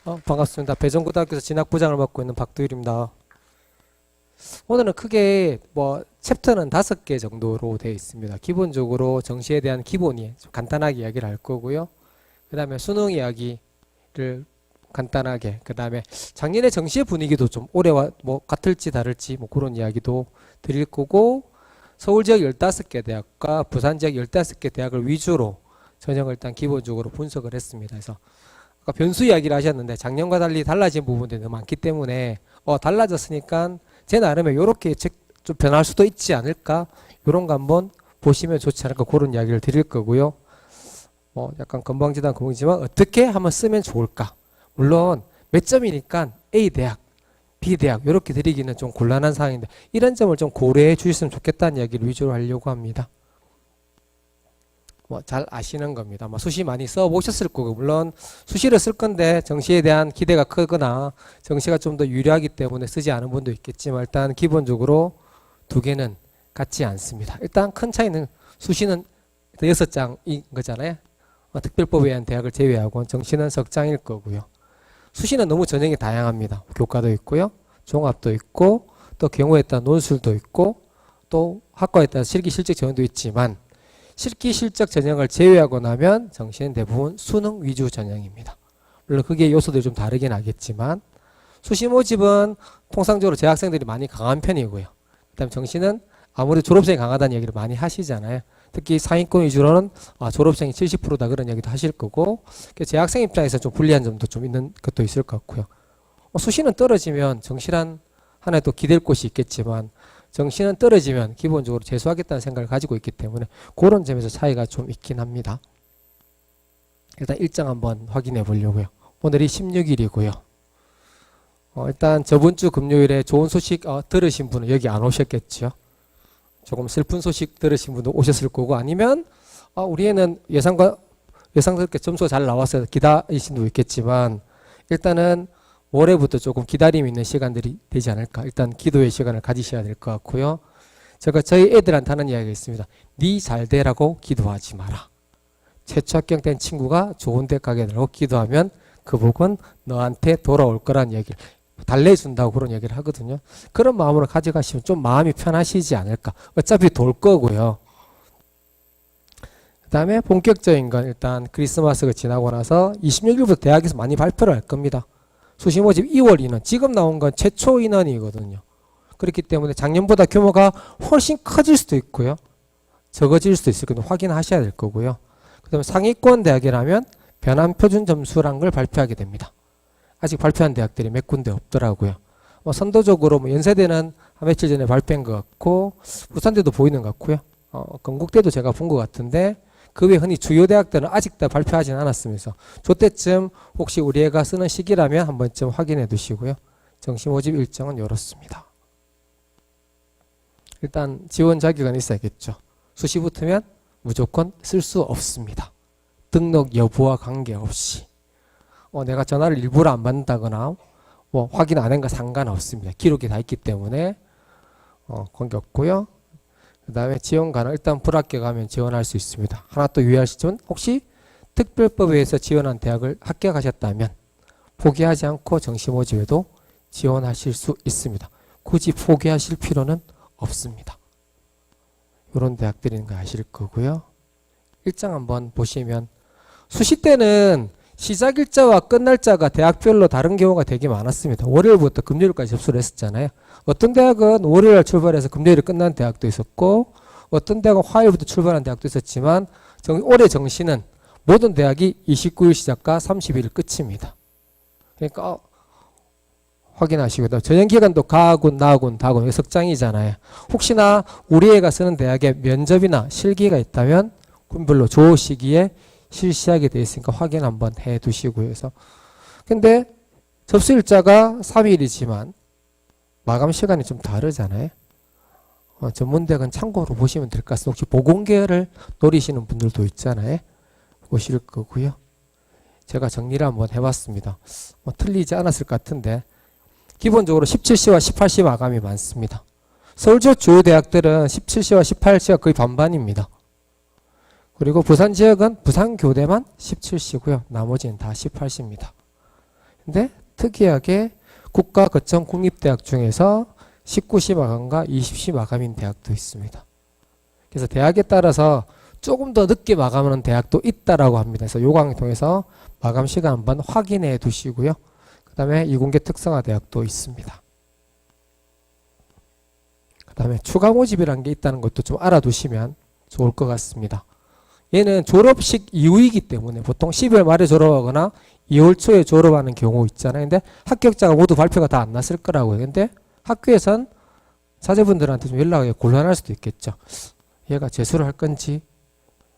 반갑습니다. 배정고등학교에서 진학부장을 맡고 있는 박두일입니다. 오늘은 크게 챕터는 5개 정도로 되어 있습니다. 기본적으로 정시에 대한 기본이 좀 간단하게 이야기를 할 거고요. 그 다음에 수능 이야기를 간단하게, 그 다음에 작년에 정시의 분위기도 좀 올해와 같을지 다를지 그런 이야기도 드릴 거고, 서울 지역 15개 대학과 부산 지역 15개 대학을 위주로 전형을 일단 기본적으로 분석을 했습니다. 그래서 아까 변수 이야기를 하셨는데 작년과 달리 달라진 부분들이 너무 많기 때문에 달라졌으니까 제 나름에 이렇게 좀 변할 수도 있지 않을까, 이런 거 한번 보시면 좋지 않을까, 그런 이야기를 드릴 거고요. 약간 건방지단 건방지지만 어떻게 하면 쓰면 좋을까. 물론 몇 점이니까 A 대학, B 대학 이렇게 드리기는 좀 곤란한 상황인데 이런 점을 좀 고려해 주셨으면 좋겠다는 이야기를 위주로 하려고 합니다. 잘 아시는 겁니다. 수시 많이 써보셨을 거고, 물론 수시를 쓸 건데 정시에 대한 기대가 크거나 정시가 좀 더 유리하기 때문에 쓰지 않은 분도 있겠지만, 일단 기본적으로 두 개는 같지 않습니다. 일단 큰 차이는 수시는 6장인 거잖아요. 특별법에 의한 대학을 제외하고 정시는 석 장일 거고요. 수시는 너무 전형이 다양합니다. 교과도 있고요, 종합도 있고, 또 경우에 따라 논술도 있고, 또 학과에 따라 실기 실적 전형도 있지만, 실기 실적 전형을 제외하고 나면 정시는 대부분 수능 위주 전형입니다. 물론 그게 요소들이 좀 다르긴 하겠지만, 수시 모집은 통상적으로 재학생들이 많이 강한 편이고요. 그 다음에 정시는 아무래도 졸업생이 강하다는 얘기를 많이 하시잖아요. 특히 상위권 위주로는 졸업생이 70%다 그런 얘기도 하실 거고, 재학생 입장에서 좀 불리한 점도 좀 있는 것도 있을 것 같고요. 수시는 떨어지면 정시란 하나에 또 기댈 곳이 있겠지만, 정시는 떨어지면 기본적으로 재수하겠다는 생각을 가지고 있기 때문에 그런 점에서 차이가 좀 있긴 합니다. 일단 일정 한번 확인해 보려고요. 오늘이 16일이고요. 일단 저번 주 금요일에 좋은 소식 들으신 분은 여기 안 오셨겠죠. 조금 슬픈 소식 들으신 분도 오셨을 거고, 아니면 우리 애는 예상스럽게 점수가 잘 나왔어요 기다리신 분도 있겠지만, 일단은 올해부터 조금 기다림 있는 시간들이 되지 않을까. 일단 기도의 시간을 가지셔야 될 것 같고요. 제가 저희 애들한테 하는 이야기가 있습니다. 네 잘 되라고 기도하지 마라. 최초 합격된 친구가 좋은 데 가게 되라고 기도하면 그 복은 너한테 돌아올 거란 얘기를 달래준다고 그런 얘기를 하거든요. 그런 마음으로 가져가시면 좀 마음이 편하시지 않을까. 어차피 돌 거고요. 그 다음에 본격적인 건 일단 크리스마스가 지나고 나서 26일부터 대학에서 많이 발표를 할 겁니다. 수시 모집 2월 인원, 지금 나온 건 최초 인원이거든요. 그렇기 때문에 작년보다 규모가 훨씬 커질 수도 있고요, 적어질 수도 있을 건데 확인하셔야 될 거고요. 그 다음에 상위권 대학이라면 변환 표준 점수란 걸 발표하게 됩니다. 아직 발표한 대학들이 몇 군데 없더라고요. 선도적으로 연세대는 한 며칠 전에 발표한 것 같고, 부산대도 보이는 것 같고요. 건국대도 제가 본 것 같은데, 그 외 흔히 주요 대학들은 아직 다 발표하진 않았으면서 저때쯤 혹시 우리 애가 쓰는 시기라면 한 번쯤 확인해 두시고요. 정시 모집 일정은 이렇습니다. 일단 지원 자격은 있어야겠죠. 수시 붙으면 무조건 쓸 수 없습니다. 등록 여부와 관계없이. 내가 전화를 일부러 안 받는다거나 확인 안 한 거 상관없습니다. 기록이 다 있기 때문에 관계없고요. 그 다음에 지원 가능, 일단 불합격하면 지원할 수 있습니다. 하나 또 유의하실 점은, 혹시 특별법에 의해서 지원한 대학을 합격하셨다면 포기하지 않고 정시 모집에도 지원하실 수 있습니다. 굳이 포기하실 필요는 없습니다. 이런 대학들이 있는 거 아실 거고요. 일정 한번 보시면, 수시 때는 시작 일자와 끝 날짜가 대학별로 다른 경우가 되게 많았습니다. 월요일부터 금요일까지 접수를 했었잖아요. 어떤 대학은 월요일 출발해서 금요일에 끝난 대학도 있었고, 어떤 대학은 화요일부터 출발한 대학도 있었지만, 올해 정시는 모든 대학이 29일 시작과 30일 끝입니다. 그러니까 확인하시고요. 전형기간도 가군, 나군, 다군 석장이잖아요. 혹시나 우리 애가 쓰는 대학에 면접이나 실기가 있다면 군별로 조 시기에 실시하게 되어 있으니까 확인 한번 해 두시고요. 그래서 근데 접수일자가 3일이지만 마감 시간이 좀 다르잖아요. 전문대학은 참고로 보시면 될 것 같습니다. 혹시 보건계를 노리시는 분들도 있잖아요. 보실 거고요. 제가 정리를 한번 해봤습니다. 틀리지 않았을 것 같은데, 기본적으로 17시와 18시 마감이 많습니다. 서울 지역 주요 대학들은 17시와 18시가 거의 반반입니다. 그리고 부산 지역은 부산교대만 17시고요. 나머지는 다 18시입니다. 근데 특이하게 국가 거점 국립대학 중에서 19시 마감과 20시 마감인 대학도 있습니다. 그래서 대학에 따라서 조금 더 늦게 마감하는 대학도 있다라고 합니다. 그래서 요강을 통해서 마감 시간 한번 확인해 두시고요. 그 다음에 이공계 특성화 대학도 있습니다. 그 다음에 추가 모집이라는 게 있다는 것도 좀 알아두시면 좋을 것 같습니다. 얘는 졸업식 이후이기 때문에 보통 12월 말에 졸업하거나 2월 초에 졸업하는 경우 있잖아요. 근데 합격자가 모두 발표가 다 안 났을 거라고요. 근데 학교에선 자제분들한테 좀 연락이 곤란할 수도 있겠죠. 얘가 재수를 할 건지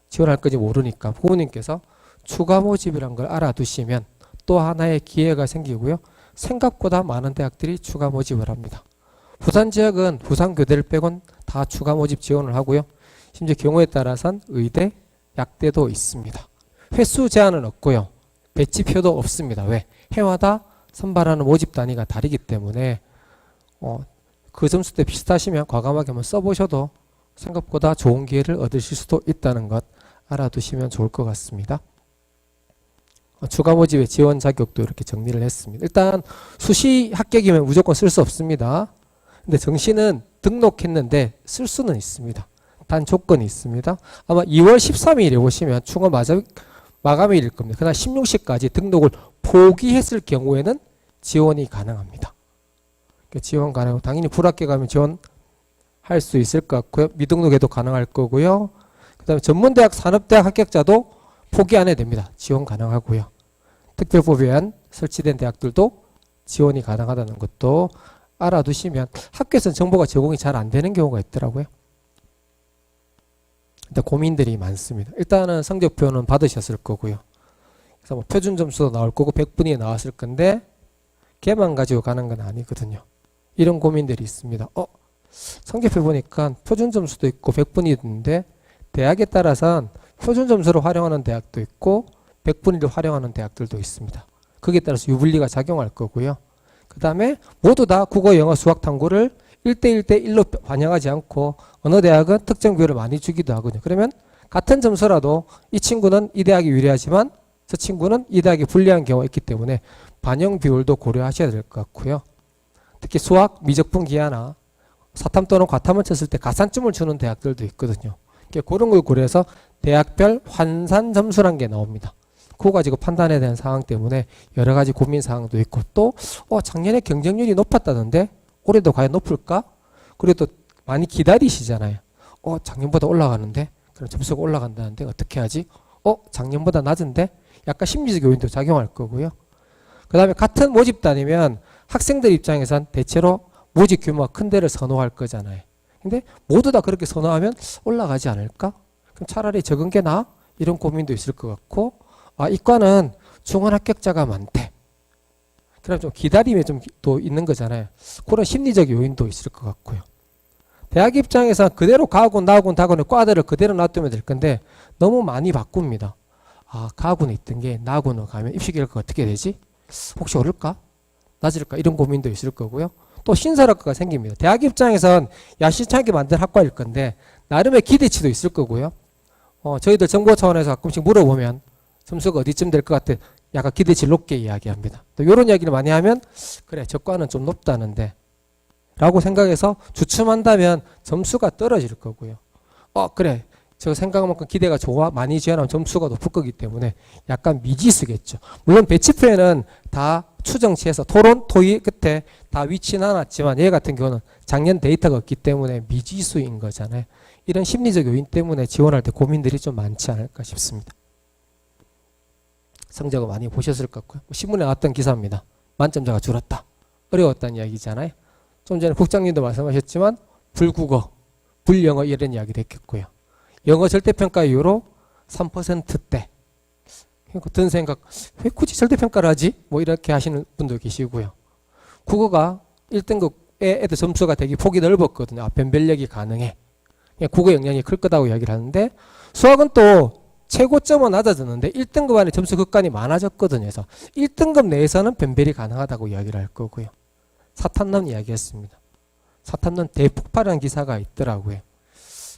지원할 건지 모르니까 부모님께서 추가 모집이란 걸 알아두시면 또 하나의 기회가 생기고요. 생각보다 많은 대학들이 추가 모집을 합니다. 부산 지역은 부산교대를 빼곤 다 추가 모집 지원을 하고요. 심지어 경우에 따라서는 의대, 약대도 있습니다. 횟수 제한은 없고요. 배치표도 없습니다. 왜? 해마다 선발하는 모집 단위가 다르기 때문에 그 점수 때 비슷하시면 과감하게 한번 써보셔도 생각보다 좋은 기회를 얻으실 수도 있다는 것 알아두시면 좋을 것 같습니다. 추가 모집의 지원 자격도 이렇게 정리를 했습니다. 일단 수시 합격이면 무조건 쓸 수 없습니다. 근데 정시는 등록했는데 쓸 수는 있습니다. 단 조건이 있습니다. 아마 2월 13일에 오시면 충원 마감일일 겁니다. 그날 16시까지 등록을 포기했을 경우에는 지원이 가능합니다. 지원 가능하고 당연히 불합격 하면 지원할 수 있을 것 같고요. 미등록에도 가능할 거고요. 그 다음에 전문대학, 산업대학 합격자도 포기 안 해도 됩니다. 지원 가능하고요. 특별법에 의한 설치된 대학들도 지원이 가능하다는 것도 알아두시면 학교에서는 정보가 제공이 잘 안 되는 경우가 있더라고요. 일단 고민들이 많습니다. 일단은 성적표는 받으셨을 거고요. 그래서 뭐 표준 점수도 나올 거고 100분이 나왔을 건데 걔만 가지고 가는 건 아니거든요. 이런 고민들이 있습니다. 성적표 보니까 표준 점수도 있고 100분이 있는데 대학에 따라서는 표준 점수를 활용하는 대학도 있고 100분위를 활용하는 대학들도 있습니다. 거기에 따라서 유불리가 작용할 거고요. 그 다음에 모두 다 국어, 영어, 수학 탐구를 1대1대1로 반영하지 않고 어느 대학은 특정 비율을 많이 주기도 하거든요. 그러면 같은 점수라도 이 친구는 이 대학이 유리하지만 저 친구는 이 대학이 불리한 경우가 있기 때문에 반영 비율도 고려하셔야 될 것 같고요. 특히 수학, 미적분 기하나 사탐 또는 과탐을 쳤을 때 가산점을 주는 대학들도 있거든요. 그런 걸 고려해서 대학별 환산 점수란 게 나옵니다. 그거 가지고 판단해야 되는 상황 때문에 여러 가지 고민 사항도 있고 또 작년에 경쟁률이 높았다는데 올해도 과연 높을까? 그래도 많이 기다리시잖아요. 작년보다 올라가는데 그럼 점수가 올라간다는데 어떻게 하지? 작년보다 낮은데? 약간 심리적 요인도 작용할 거고요. 그 다음에 같은 모집단이면 학생들 입장에선 대체로 모집 규모가 큰 데를 선호할 거잖아요. 근데 모두 다 그렇게 선호하면 올라가지 않을까? 그럼 차라리 적은 게 나아? 이런 고민도 있을 것 같고 이과는 중원 합격자가 많대. 그럼 좀 기다림에 좀 또 있는 거잖아요. 그런 심리적 요인도 있을 것 같고요. 대학 입장에서 그대로 가군, 나군, 다군의 과들을 그대로 놔두면 될 건데 너무 많이 바꿉니다. 가군에 있던 게 나군으로 가면 입시 결과가 어떻게 되지? 혹시 오를까? 낮을까? 이런 고민도 있을 거고요. 또 신설학과가 생깁니다. 대학 입장에선 야심차게 만든 학과일 건데 나름의 기대치도 있을 거고요. 저희들 정보 차원에서 가끔씩 물어보면 점수가 어디쯤 될 것 같아? 약간 기대치 높게 이야기합니다. 또 이런 이야기를 많이 하면 그래 저 과는 좀 높다는데 라고 생각해서 주춤한다면 점수가 떨어질 거고요. 그래 저 생각한 만큼 기대가 좋아 많이 지어나면 점수가 높을 거기 때문에 약간 미지수겠죠. 물론 배치표에는 다 추정치에서 토론, 토의 끝에 다 위치 나눴지만 얘 같은 경우는 작년 데이터가 없기 때문에 미지수인 거잖아요. 이런 심리적 요인 때문에 지원할 때 고민들이 좀 많지 않을까 싶습니다. 성적을 많이 보셨을 것 같고요. 신문에 나왔던 기사입니다. 만점자가 줄었다. 어려웠다는 이야기잖아요. 좀 전에 국장님도 말씀하셨지만 불국어, 불영어 이런 이야기도 했겠고요. 영어 절대평가 이후로 3%대. 든 생각 왜 굳이 절대평가를 하지? 뭐 이렇게 하시는 분도 계시고요. 국어가 1등급에 애들 점수가 되게 폭이 넓었거든요. 변별력이 가능해. 국어 영향이 클 거다고 이야기를 하는데 수학은 또 최고점은 낮아졌는데 1등급 안에 점수 극간이 많아졌거든요. 그래서 1등급 내에서는 변별이 가능하다고 이야기를 할 거고요. 사탐론 이야기했습니다. 사탐론 대폭발한 기사가 있더라고요.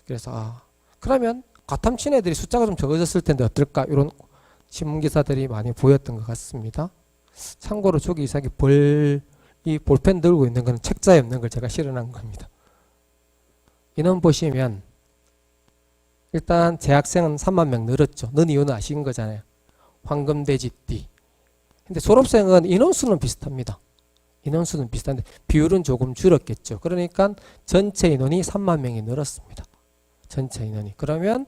그래서 그러면 과탐 친 애들이 숫자가 좀 적어졌을 텐데 어떨까? 이런 신문기사들이 많이 보였던 것 같습니다. 참고로 저기 이상하게 이 볼펜 들고 있는 거는 책자에 없는 걸 제가 실어놓은 겁니다. 인원 보시면 일단 재학생은 3만 명 늘었죠. 는 이유는 아시는 거잖아요. 황금돼지띠. 근데 졸업생은 인원수는 비슷합니다. 인원수는 비슷한데 비율은 조금 줄었겠죠. 그러니까 전체 인원이 3만 명이 늘었습니다. 전체 인원이. 그러면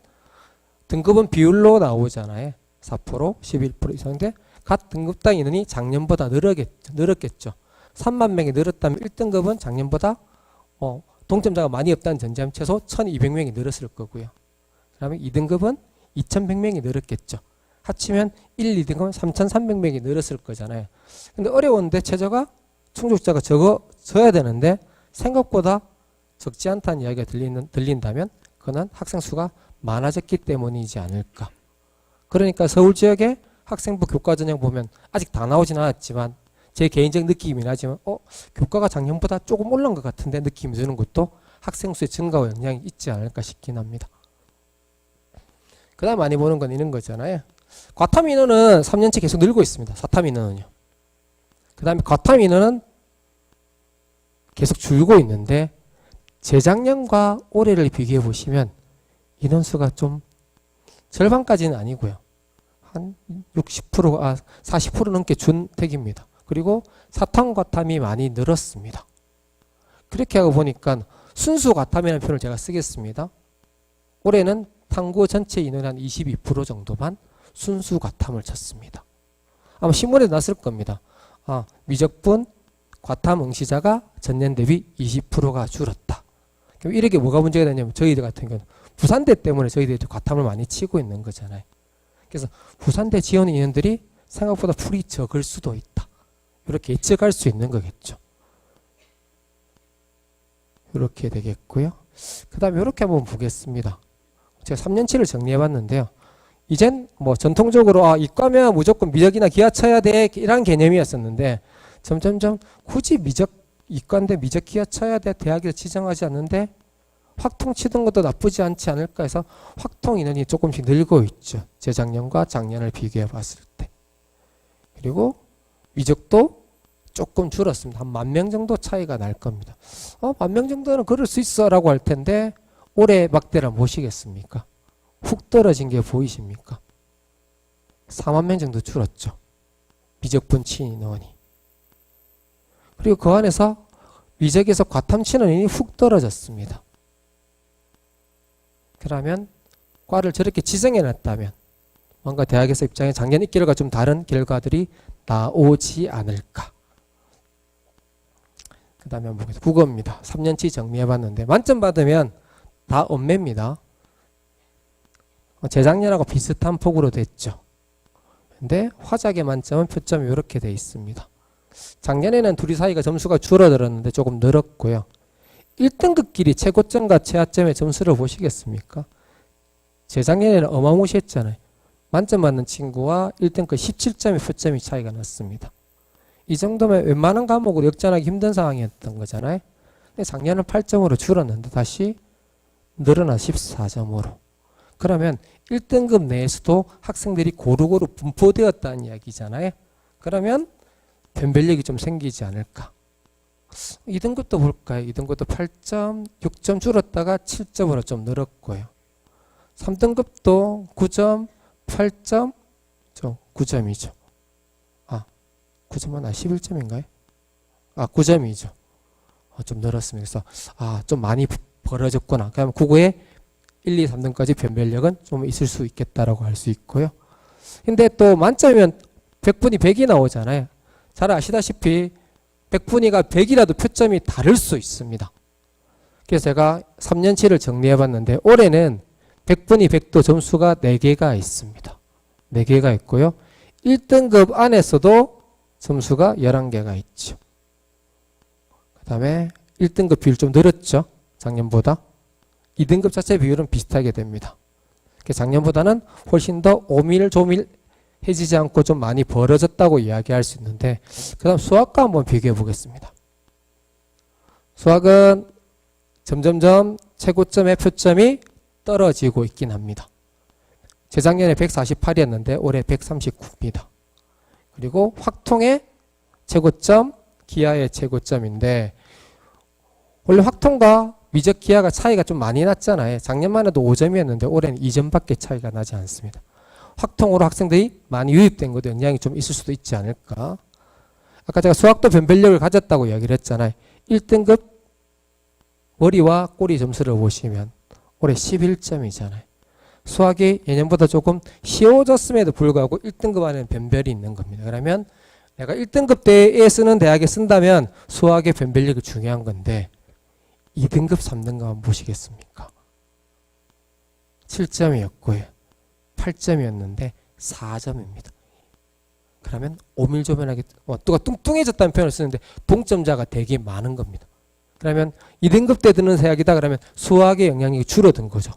등급은 비율로 나오잖아요. 4%, 11% 이상인데 각 등급당 인원이 작년보다 늘었겠죠. 3만 명이 늘었다면 1등급은 작년보다 동점자가 많이 없다는 전제하면 최소 1200명이 늘었을 거고요. 그 다음에 2등급은 2100명이 늘었겠죠. 합치면 1, 2등급은 3300명이 늘었을 거잖아요. 근데 어려운데 최저가 충족자가 적어져야 되는데 생각보다 적지 않다는 이야기가 들린다면 그건 학생 수가 많아졌기 때문이지 않을까. 그러니까 서울 지역의 학생부 교과 전형 보면 아직 다 나오진 않았지만 제 개인적 느낌이긴 하지만 교과가 작년보다 조금 올라온 것 같은데 느낌이 드는 것도 학생 수의 증가와 영향이 있지 않을까 싶긴 합니다. 그 다음 많이 보는 건 이런 거잖아요. 과탐 인원은 3년치 계속 늘고 있습니다. 사탐 인원은요. 그 다음에 과탐 인원은 계속 줄고 있는데 재작년과 올해를 비교해 보시면 인원수가 좀 절반까지는 아니고요. 한 40% 넘게 준 택입니다. 그리고 사탐 과탐이 많이 늘었습니다. 그렇게 하고 보니까 순수 과탐이라는 표현을 제가 쓰겠습니다. 올해는 탐구 전체 인원의 한 22% 정도만 순수 과탐을 쳤습니다. 아마 신문에도 났을 겁니다. 미적분 과탐 응시자가 전년 대비 20%가 줄었다. 그럼 이렇게 뭐가 문제가 되냐면 저희들 같은 경우는 부산대 때문에 저희들이 과탐을 많이 치고 있는 거잖아요. 그래서 부산대 지원 인원들이 생각보다 풀이 적을 수도 있다. 이렇게 예측할 수 있는 거겠죠. 이렇게 되겠고요. 그 다음에 이렇게 한번 보겠습니다. 제가 3년치를 정리해 봤는데요. 이젠 뭐 전통적으로 이과면 무조건 미적이나 기하 쳐야 돼 이런 개념이었었는데 점점점 굳이 이과인데 미적 기하 쳐야 돼 대학에서 지정하지 않는데 확통 치던 것도 나쁘지 않지 않을까 해서 확통 인원이 조금씩 늘고 있죠. 재작년과 작년을 비교해 봤을 때. 그리고 미적도 조금 줄었습니다. 한 10,000명 정도 차이가 날 겁니다. 10,000명 정도는 그럴 수 있어 라고 할 텐데 올해 막대를 보시겠습니까? 훅 떨어진 게 보이십니까? 40,000명 정도 줄었죠. 미적분 치는 인원이. 그리고 그 안에서 미적에서 과탐 치는 인원이 훅 떨어졌습니다. 그러면 과를 저렇게 지정해 놨다면 뭔가 대학에서 입장에 작년 입결과 좀 다른 결과들이 나오지 않을까. 그 다음에 한번 보겠습니다. 국어입니다. 3년치 정리해 봤는데 만점 받으면 다 엄매입니다. 재작년하고 비슷한 폭으로 됐죠. 근데 화작의 만점은 표점이 이렇게 돼 있습니다. 작년에는 둘이 사이가 점수가 줄어들었는데 조금 늘었고요. 1등급끼리 최고점과 최하점의 점수를 보시겠습니까? 재작년에는 어마무시했잖아요. 만점 받는 친구와 1등급 17점의 표점이 차이가 났습니다. 이 정도면 웬만한 과목으로 역전하기 힘든 상황이었던 거잖아요. 근데 작년은 8점으로 줄었는데 다시 늘어나 14점으로. 그러면 1등급 내에서도 학생들이 고루고루 분포되었다는 이야기잖아요. 그러면 변별력이 좀 생기지 않을까. 2등급도 볼까요? 2등급도 8점, 6점 줄었다가 7점으로 좀 늘었고요. 3등급도 9점, 8점, 9점이죠. 9점은 11점인가요? 9점이죠. 좀 늘었습니다. 그래서 좀 많이 벌어졌구나. 그러면 국어에 1, 2, 3등까지 변별력은 좀 있을 수 있겠다라고 할 수 있고요. 근데 또 만점이면 100분이 100이 나오잖아요. 잘 아시다시피 100분위가 100이라도 표점이 다를 수 있습니다. 그래서 제가 3년치를 정리해 봤는데 올해는 100분위 100도 점수가 4개가 있습니다. 4개가 있고요. 1등급 안에서도 점수가 11개가 있죠. 그 다음에 1등급 비율 좀 늘었죠. 작년보다. 2등급 자체 비율은 비슷하게 됩니다. 작년보다는 훨씬 더 오밀조밀해지지 않고 좀 많이 벌어졌다고 이야기할 수 있는데 그 다음 수학과 한번 비교해 보겠습니다. 수학은 점점점 최고점의 표점이 떨어지고 있긴 합니다. 재작년에 148이었는데 올해 139입니다. 그리고 확통의 최고점, 기하의 최고점인데 원래 확통과 미적 기하가 차이가 좀 많이 났잖아요. 작년만 해도 5점이었는데 올해는 2점밖에 차이가 나지 않습니다. 확통으로 학생들이 많이 유입된 것도 영향이 좀 있을 수도 있지 않을까. 아까 제가 수학도 변별력을 가졌다고 이야기를 했잖아요. 1등급 머리와 꼬리 점수를 보시면 올해 11점이잖아요. 수학이 예년보다 조금 쉬워졌음에도 불구하고 1등급 안에는 변별이 있는 겁니다. 그러면 내가 1등급 때에 쓰는 대학에 쓴다면 수학의 변별력이 중요한 건데 2등급, 3등급 한번 보시겠습니까? 7점이었고요. 8점이었는데 4점입니다. 그러면 오밀조변하게 누가 뚱뚱해졌다는 표현을 쓰는데 동점자가 되게 많은 겁니다. 그러면 2등급 때 드는 대학이다 그러면 수학의 영향이 줄어든 거죠.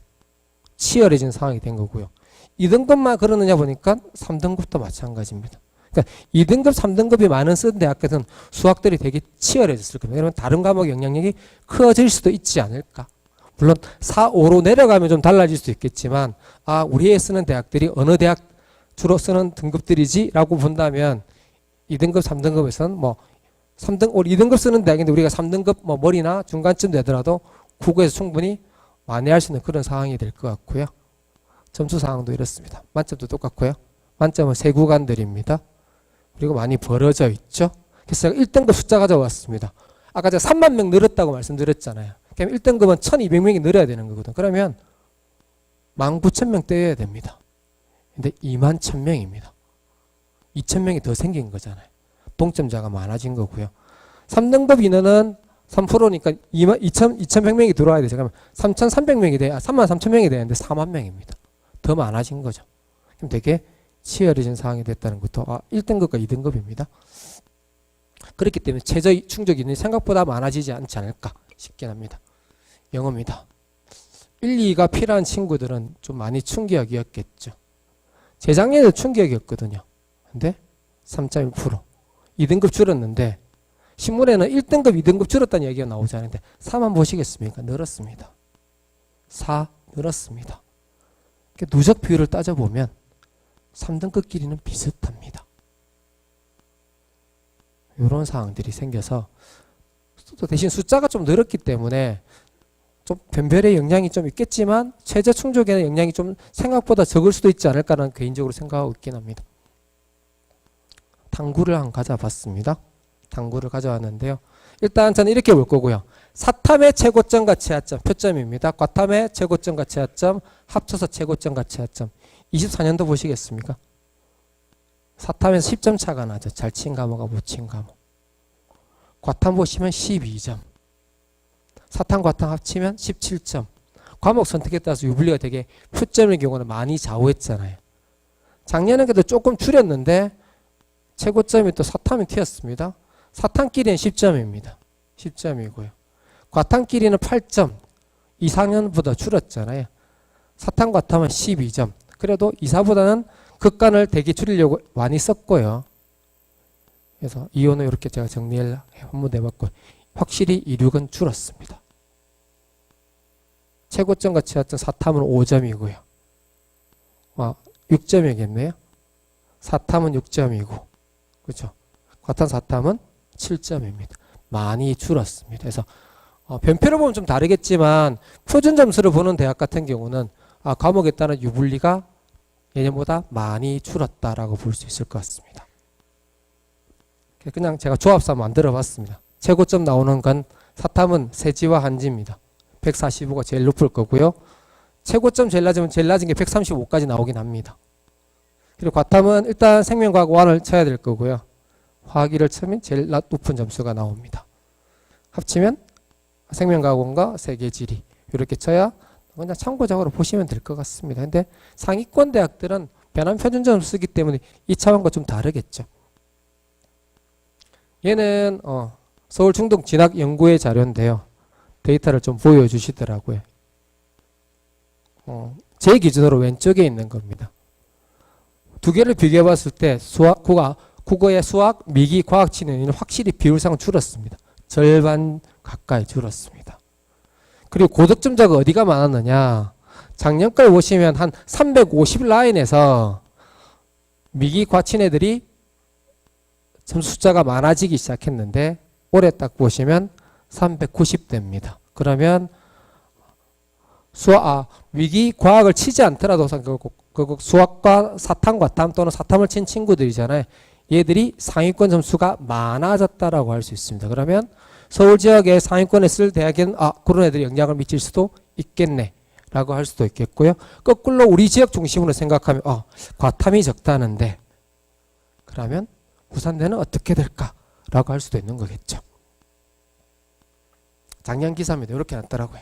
치열해진 상황이 된 거고요. 2등급만 그러느냐 보니까 3등급도 마찬가지입니다. 그러니까 2등급, 3등급이 많은 쓰는 대학교는 수학들이 되게 치열해졌을 겁니다. 그러면 다른 과목 영향력이 커질 수도 있지 않을까. 물론 4, 5로 내려가면 좀 달라질 수도 있겠지만 우리의 쓰는 대학들이 어느 대학 주로 쓰는 등급들이지 라고 본다면 2등급, 3등급에서는 2등급 쓰는 대학인데 우리가 3등급 머리나 중간쯤 되더라도 국어에서 충분히 만회할 수 있는 그런 상황이 될 것 같고요. 점수 상황도 이렇습니다. 만점도 똑같고요. 만점은 세 구간들입니다. 그리고 많이 벌어져 있죠. 그래서 제가 1등급 숫자 가져왔습니다. 아까 제가 3만 명 늘었다고 말씀드렸잖아요. 그럼 1등급은 1200명이 늘어야 되는 거거든. 그러면 19,000명 떼야 됩니다. 근데 21,000명입니다. 2,000명이 더 생긴 거잖아요. 동점자가 많아진 거고요. 3등급 인원은 3%니까 2,100명이 들어와야 되죠. 그러면 3,300명이 돼야 33,000명이 되는데 4만 명입니다. 더 많아진 거죠. 그럼 되게 치열해진 상황이 됐다는 것도 1등급과 2등급입니다. 그렇기 때문에 최저 충족 인원이 생각보다 많아지지 않지 않을까 싶긴 합니다. 영어입니다. 1, 2가 필요한 친구들은 좀 많이 충격이었겠죠. 재작년에도 충격이었거든요. 근데 3.1% 2등급 줄었는데 신문에는 1등급, 2등급 줄었다는 얘기가 나오지 않는데 4만 보시겠습니까? 늘었습니다. 4 늘었습니다. 누적 비율을 따져보면 3등급끼리는 비슷합니다. 이런 상황들이 생겨서 또 대신 숫자가 좀 늘었기 때문에 좀 변별의 영향이 좀 있겠지만 최저 충족에는 영향이 좀 생각보다 적을 수도 있지 않을까라는 개인적으로 생각하고 있긴 합니다. 탐구를 한번 가져봤습니다. 탐구를 가져왔는데요. 일단 저는 이렇게 볼 거고요. 사탐의 최고점과 최하점 표점입니다. 과탐의 최고점과 최하점 합쳐서 최고점과 최하점 24년도 보시겠습니까? 사탐에서 10점 차가 나죠. 잘 친 과목과 못 친 과목. 과탐 보시면 12점. 사탐 과탐 합치면 17점. 과목 선택에 따라서 유불리가 되게 표점의 경우는 많이 좌우했잖아요. 작년에 그래도 조금 줄였는데 최고점이 또 사탐이 튀었습니다. 사탐끼리는 10점입니다. 10점이고요. 과탐끼리는 8점. 2상년보다 줄었잖아요. 사탐 과탐은 12점. 그래도 2사보다는 극간을 되게 줄이려고 많이 썼고요. 그래서 이혼은 이렇게 제가 정리를 한번 해봤고 확실히 이륙은 줄었습니다. 최고점과 최하점 사탐은 5점이고요. 6점이겠네요. 사탐은 6점이고 그렇죠. 과탐 사탐은 7점입니다. 많이 줄었습니다. 그래서 변표를 보면 좀 다르겠지만 표준 점수를 보는 대학 같은 경우는 과목에 따른 유불리가 예년보다 많이 줄었다라고 볼 수 있을 것 같습니다. 그냥 제가 조합사 만들어 봤습니다. 최고점 나오는 건 사탐은 세지와 한지입니다. 145가 제일 높을 거고요. 최고점 제일 낮으면 제일 낮은 게 135까지 나오긴 합니다. 그리고 과탐은 일단 생명과학 1을 쳐야 될 거고요. 화학이를 치면 제일 높은 점수가 나옵니다. 합치면 생명과학 1과 세계지리 이렇게 쳐야 그냥 참고적으로 보시면 될 것 같습니다. 근데 상위권 대학들은 변환 표준 점수 쓰기 때문에 이 차원과 좀 다르겠죠. 얘는 서울 충북 진학 연구의 자료인데요. 데이터를 좀 보여주시더라고요. 제 기준으로 왼쪽에 있는 겁니다. 두 개를 비교해 봤을 때 국어의 수학, 미기, 과학 치는 확실히 비율상 줄었습니다. 절반 가까이 줄었습니다. 그리고 고득점자가 어디가 많았느냐. 작년 걸 보시면 한 350 라인에서 미기 과친 애들이 점수 숫자가 많아지기 시작했는데 올해 딱 보시면 390대입니다. 그러면 위기 과학을 치지 않더라도 결국 수학과 사탐과탐 또는 사탐을 친 친구들이잖아요. 얘들이 상위권 점수가 많아졌다라고 할 수 있습니다. 그러면 서울 지역의 상위권에 쓸 대학에는 그런 애들이 영향을 미칠 수도 있겠네 라고 할 수도 있겠고요. 거꾸로 우리 지역 중심으로 생각하면 과탐이 적다는데 그러면 부산대는 어떻게 될까 라고 할 수도 있는 거겠죠. 작년 기사입니다. 이렇게 났더라고요.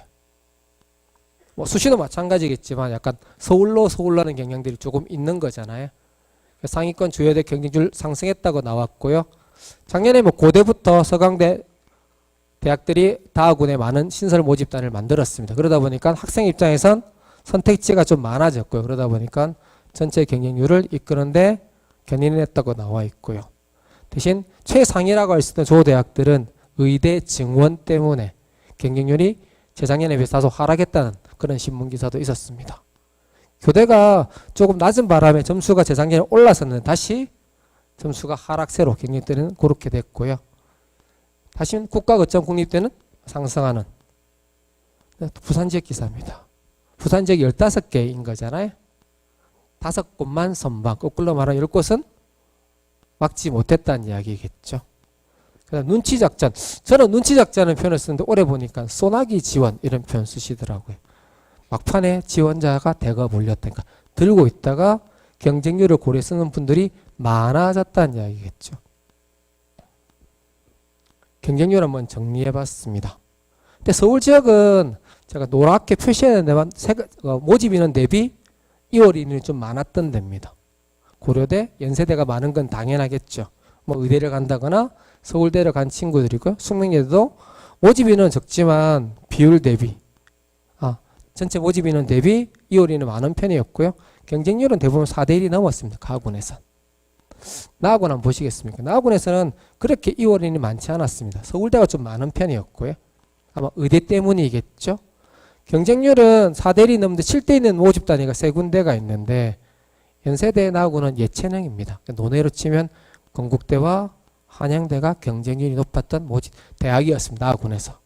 뭐 수시도 마찬가지겠지만 약간 서울로 서울라는 경향들이 조금 있는 거잖아요. 상위권 주요대 경쟁률 상승했다고 나왔고요. 작년에 뭐 고대부터 서강대 대학들이 다하군에 많은 신설 모집단을 만들었습니다. 그러다 보니까 학생 입장에선 선택지가 좀 많아졌고요. 그러다 보니까 전체 경쟁률을 이끄는데 견인했다고 나와 있고요. 대신 최상위라고 할 수 있는 조대학들은 의대 증원 때문에 경쟁률이 재작년에 비해서 다소 하락했다는 그런 신문기사도 있었습니다. 교대가 조금 낮은 바람에 점수가 재작년에 올랐었는데 다시 점수가 하락세로 경쟁 때는 그렇게 됐고요. 다시 국가 거점 국립대는 상승하는 부산 지역 기사입니다. 부산 지역 15개인 거잖아요. 5곳만 선방, 거꾸로 말하면 10곳은 막지 못했다는 이야기겠죠. 그다음 눈치 작전. 저는 눈치 작전은 표현을 쓰는데 올해 보니까 소나기 지원 이런 표현 쓰시더라고요. 막판에 지원자가 대거 몰렸다니까 들고 있다가 경쟁률을 고려 쓰는 분들이 많아졌다는 이야기겠죠. 경쟁률 한번 정리해 봤습니다. 근데 서울 지역은 제가 노랗게 표시해야 되는데 모집 인원 대비 2월 인원이 좀 많았던 데입니다. 고려대, 연세대가 많은 건 당연하겠죠. 뭐 의대를 간다거나 서울대를 간 친구들이고요. 숙명여대도 모집 인원은 적지만 비율 대비 전체 모집 인원 대비 2월 인원이 많은 편이었고요. 경쟁률은 대부분 4대1이 넘었습니다. 가군에선. 나학원 한번 보시겠습니까? 나학원에서는 그렇게 2월 인원이 많지 않았습니다. 서울대가 좀 많은 편이었고요. 아마 의대 때문이겠죠. 경쟁률은 4대1이 넘는데 7대 있는 모집 단위가 3군데가 있는데 연세대 나학원은 예체능입니다. 논외로 치면 건국대와 한양대가 경쟁률이 높았던 모집 대학이었습니다. 나학원에서.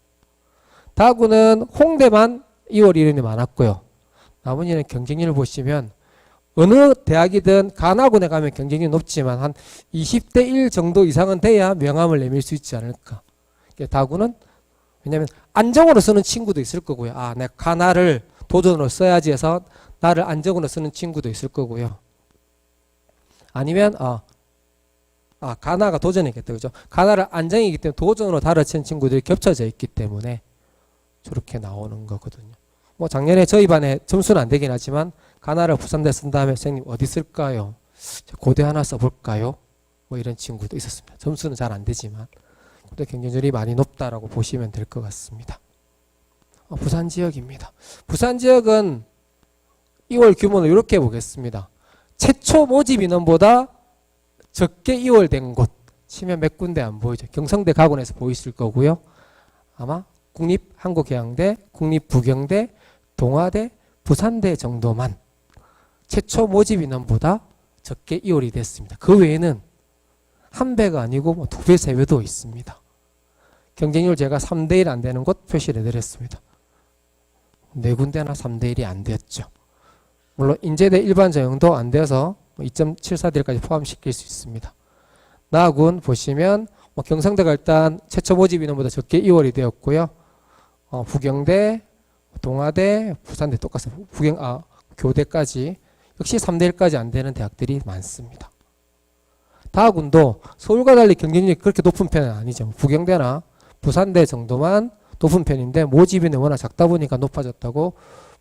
다학원은 홍대만 2월 인원이 많았고요. 나머지는 경쟁률을 보시면 어느 대학이든 간학원에 가면 경쟁률이 높지만 한 20대 1 정도 이상은 돼야 명함을 내밀 수 있지 않을까. 다학원은 왜냐하면 안정으로 쓰는 친구도 있을 거고요. 내가 가나를 도전으로 써야지 해서 나를 안정으로 쓰는 친구도 있을 거고요. 아니면 가나가 도전이겠다. 그죠? 가나를 안정이기 때문에 도전으로 달아치는 친구들이 겹쳐져 있기 때문에 저렇게 나오는 거거든요. 뭐 작년에 저희 반에 점수는 안 되긴 하지만 가나를 부산대 쓴 다음에 선생님 어디 쓸까요? 고대 하나 써볼까요? 뭐 이런 친구도 있었습니다. 점수는 잘 안 되지만 고대 경쟁률이 많이 높다라고 보시면 될 것 같습니다. 부산 지역입니다. 부산 지역은 2월 규모는 이렇게 보겠습니다. 최초 모집 인원보다 적게 2월 된 곳 치면 몇 군데 안 보이죠. 경성대 가군에서 보이실 거고요. 아마 국립한국해양대, 국립부경대, 동아대, 부산대 정도만 최초 모집 인원보다 적게 2월이 됐습니다. 그 외에는 한 배가 아니고 2배, 3배도 있습니다. 경쟁률 제가 3대1 안 되는 곳 표시를 해드렸습니다. 4군데나 3대1이 안 됐죠. 물론 인제대 일반 전형도 안 돼서 2.74대까지 포함시킬 수 있습니다. 나군 보시면 경성대가 일단 최초 모집 인원보다 적게 2월이 되었고요. 부경대, 동아대, 부산대 똑같습니다. 교대까지 역시 3대1까지 안 되는 대학들이 많습니다. 다군도 서울과 달리 경쟁률이 그렇게 높은 편은 아니죠. 부경대나 부산대 정도만 높은 편인데 모집 인원이 워낙 작다 보니까 높아졌다고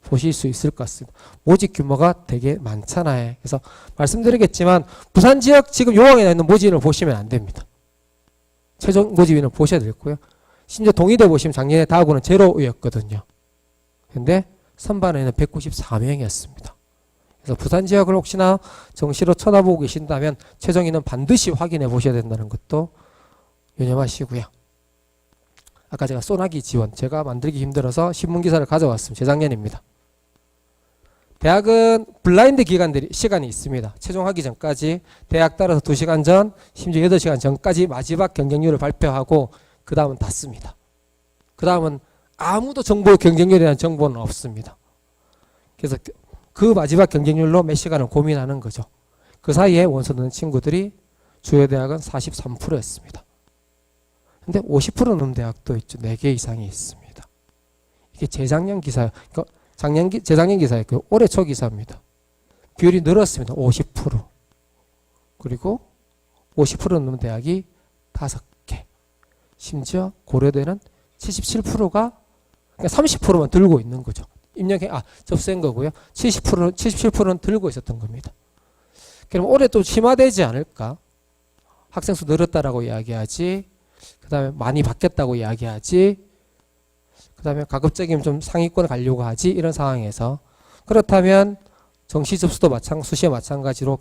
보실 수 있을 것 같습니다. 모집 규모가 되게 많잖아요. 그래서 말씀드리겠지만 부산 지역 지금 요강에 있는 모집 인원을 보시면 안 됩니다. 최종 모집 인원을 보셔야 되고요. 심지어 동의대 보시면 작년에 다하고는 제로였거든요. 근데 선반에는 194명이었습니다. 그래서 부산 지역을 혹시나 정시로 쳐다보고 계신다면 최종 인원 반드시 확인해 보셔야 된다는 것도 유념하시고요. 아까 제가 소나기 지원 제가 만들기 힘들어서 신문기사를 가져왔습니다. 재작년입니다. 대학은 블라인드 시간이 있습니다. 최종하기 전까지 대학 따라서 2시간 전, 심지어 8시간 전까지 마지막 경쟁률을 발표하고 그 다음은 닫습니다. 그 다음은 아무도 경쟁률에 대한 정보는 없습니다. 그래서 그 마지막 경쟁률로 몇 시간을 고민하는 거죠. 그 사이에 원서 넣는 친구들이 주요 대학은 43%였습니다. 근데 50% 넘는 대학도 있죠. 4개 이상이 있습니다. 이게 재작년 기사예요. 그러니까 재작년 기사였고요. 올해 초 기사입니다. 비율이 늘었습니다. 50%. 그리고 50% 넘는 대학이 5개. 심지어 고려대는 77%가 그러니까 30%만 들고 있는 거죠. 접수한 거고요. 77%는 들고 있었던 겁니다. 그럼 올해 또 심화되지 않을까? 학생 수 늘었다라고 이야기하지. 그 다음에 많이 바뀌었다고 이야기하지. 그 다음에 가급적이면 좀 상위권 가려고 하지. 이런 상황에서 그렇다면 정시 접수도 수시에 마찬가지로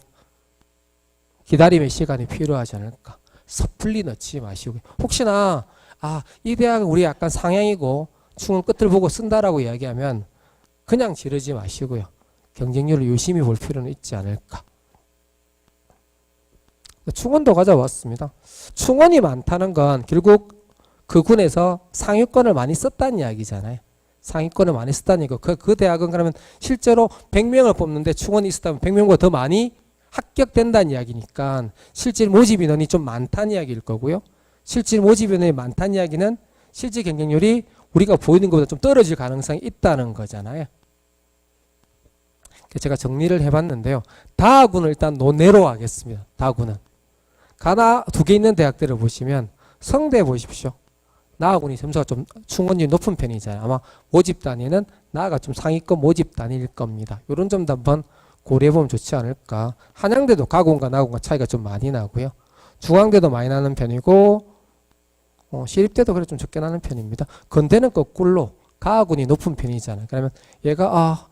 기다림의 시간이 필요하지 않을까. 섣불리 넣지 마시고 혹시나 이 대학은 우리 약간 상향이고 충원 끝을 보고 쓴다라고 이야기하면 그냥 지르지 마시고요. 경쟁률을 유심히 볼 필요는 있지 않을까. 충원도 가져왔습니다. 충원이 많다는 건 결국 그 군에서 상위권을 많이 썼다는 이야기잖아요. 상위권을 많이 썼다는 얘기고 그 대학은 그러면 실제로 100명을 뽑는데 충원이 있었다면 100명보다 더 많이 합격된다는 이야기니까 실질 모집 인원이 좀 많다는 이야기일 거고요. 실질 모집 인원이 많다는 이야기는 실질 경쟁률이 우리가 보이는 것보다 좀 떨어질 가능성이 있다는 거잖아요. 제가 정리를 해봤는데요. 다군을 일단 논외로 하겠습니다. 다군은. 가나 2개 있는 대학들을 보시면 성대 보십시오. 나군이 점수가 좀 충원율이 높은 편이잖아요. 아마 모집 단위는 나가 좀 상위권 모집 단위일 겁니다. 이런 점도 한번 고려해보면 좋지 않을까. 한양대도 가군과 나군과 차이가 좀 많이 나고요. 중앙대도 많이 나는 편이고 시립대도 그래 좀 적게 나는 편입니다. 건대는 거꾸로 가군이 높은 편이잖아요. 그러면 얘가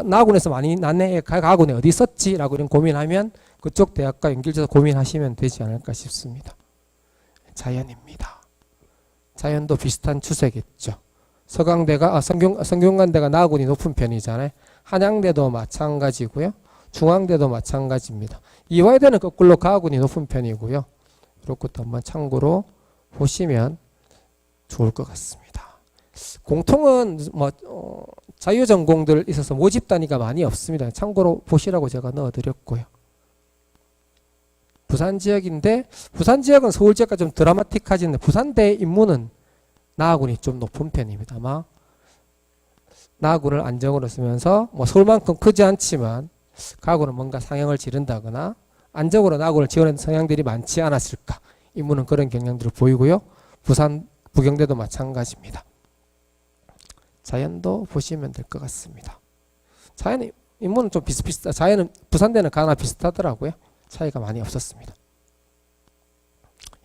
나군에서 많이 났네. 가군에 어디 있었지? 라고 이런 고민하면 그쪽 대학과 연결돼서 고민하시면 되지 않을까 싶습니다. 자연입니다. 자연도 비슷한 추세겠죠. 성균관대가 나군이 높은 편이잖아요. 한양대도 마찬가지고요. 중앙대도 마찬가지입니다. 이화여대는 거꾸로 가군이 높은 편이고요. 이런 것도 한번 참고로 보시면 좋을 것 같습니다. 공통은 자유전공들 있어서 모집 단위가 많이 없습니다. 참고로 보시라고 제가 넣어드렸고요. 부산 지역인데 부산 지역은 서울 지역과 좀 드라마틱하지는데 부산대 인문은 나군이 좀 높은 편입니다. 아마 나군을 안정으로 쓰면서 서울만큼 크지 않지만 가군은 뭔가 상향을 지른다거나 안정으로 나군을 지원하는 성향들이 많지 않았을까. 인문은 그런 경향들을 보이고요. 부산 부경대도 마찬가지입니다. 자연도 보시면 될 것 같습니다. 자연 인문은 좀 비슷비슷하. 자연은 부산대는 가나 비슷하더라고요. 차이가 많이 없었습니다.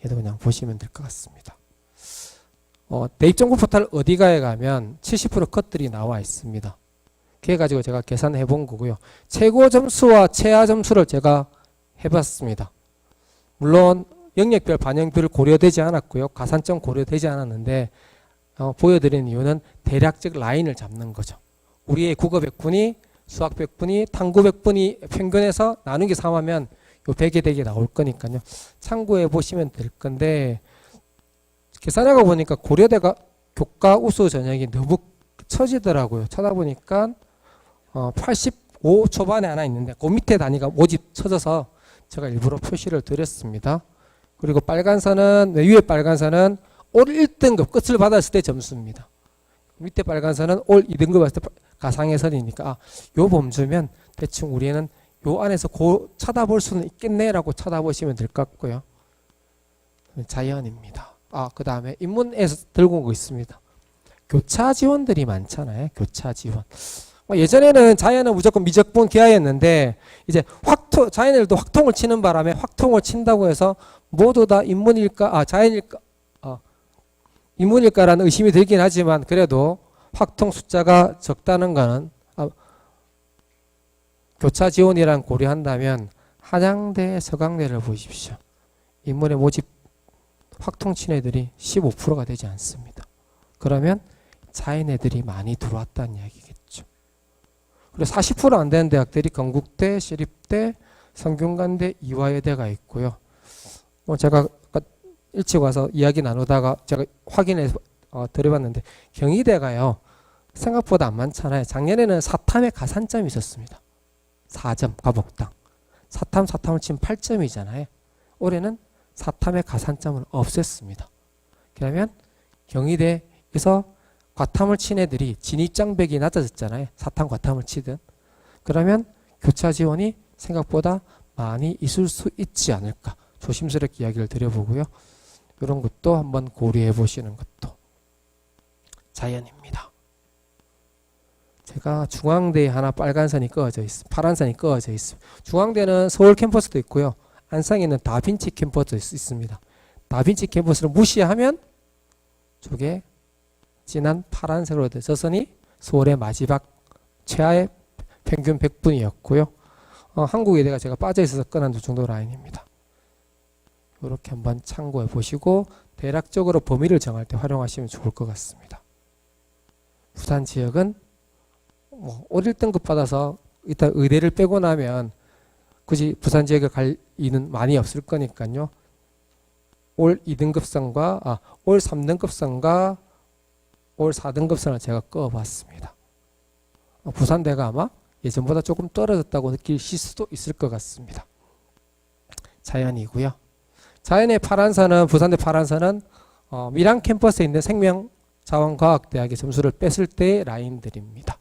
얘도 그냥 보시면 될 것 같습니다. 대입정보 포털 어디가에 가면 70% 컷들이 나와 있습니다. 그래 가지고 제가 계산해 본 거고요. 최고 점수와 최하 점수를 제가 해봤습니다. 물론 영역별 반영별 고려되지 않았고요. 가산점 고려되지 않았는데 보여드리는 이유는 대략적 라인을 잡는 거죠. 우리의 국어 100분이 수학 100분이 탐구 100분이 평균해서 나누기 3하면 요 100에 대게 나올 거니까요. 참고해 보시면 될 건데 계산하고 보니까 고려대가 교과 우수 전형이 너무 처지더라고요. 찾아보니까 85 초반에 하나 있는데 그 밑에 단위가 모집 쳐져서 제가 일부러 표시를 드렸습니다. 그리고 빨간 선은 위에 빨간 선은 올 1등급 끝을 받았을 때 점수입니다. 밑에 빨간 선은 올 2등급 받았을 때 가상의 선이니까 요 범주면 대충 우리는 요 안에서 찾아볼 수는 있겠네라고 찾아보시면 될 것 같고요. 자연입니다. 그 다음에 인문에서 들고 온 거 있습니다. 교차 지원들이 많잖아요. 교차 지원. 예전에는 자연은 무조건 미적분 기하였는데 이제 자연들도 확통을 치는 바람에 확통을 친다고 해서 모두 다 인문일까 자연일까 인문일까라는 의심이 들긴 하지만 그래도 확통 숫자가 적다는 거는 교차 지원이랑 고려한다면 한양대, 서강대를 보십시오. 인문의 모집 확통 친 애들이 15%가 되지 않습니다. 그러면 자연 애들이 많이 들어왔다는 이야기겠죠. 그리고 40%안 되는 대학들이 건국대, 시립대, 성균관대, 이화여대가 있고요. 제가 아까 일찍 와서 이야기 나누다가 제가 확인해서 드려봤는데 경희대가요. 생각보다 안 많잖아요. 작년에는 사탐에 가산점이 있었습니다. 4점 과목당. 사탐을 치면 8점이잖아요. 올해는 사탐의 가산점을 없앴습니다. 그러면 경희대에서 과탐을 친 애들이 진입장벽이 낮아졌잖아요. 사탐 과탐을 치든. 그러면 교차 지원이 생각보다 많이 있을 수 있지 않을까. 조심스럽게 이야기를 드려보고요. 이런 것도 한번 고려해 보시는 것도 자연입니다. 제가 중앙대에 하나 빨간 선이 그어져 있습니다. 파란 선이 그어져 있습니다. 중앙대는 서울 캠퍼스도 있고요. 안상에는 다빈치 캠퍼스도 있습니다. 다빈치 캠퍼스를 무시하면 저게 진한 파란색으로 된 저 선이 서울의 마지막 최하의 평균 100분이었고요. 한국의대가 제가 빠져 있어서 끊은 정도 라인입니다. 이렇게 한번 참고해 보시고 대략적으로 범위를 정할 때 활용하시면 좋을 것 같습니다. 부산 지역은 5, 1등급 받아서 일단 의대를 빼고 나면 굳이 부산 지역에 갈 이유는 많이 없을 거니까요. 올 2등급선과 올 3등급선과 올 4등급선을 제가 꺼봤습니다. 부산대가 아마 예전보다 조금 떨어졌다고 느끼실 수도 있을 것 같습니다. 자연이고요. 자연의 파란선은 부산대 파란선은 밀양 캠퍼스에 있는 생명자원과학대학의 점수를 뺐을 때의 라인들입니다.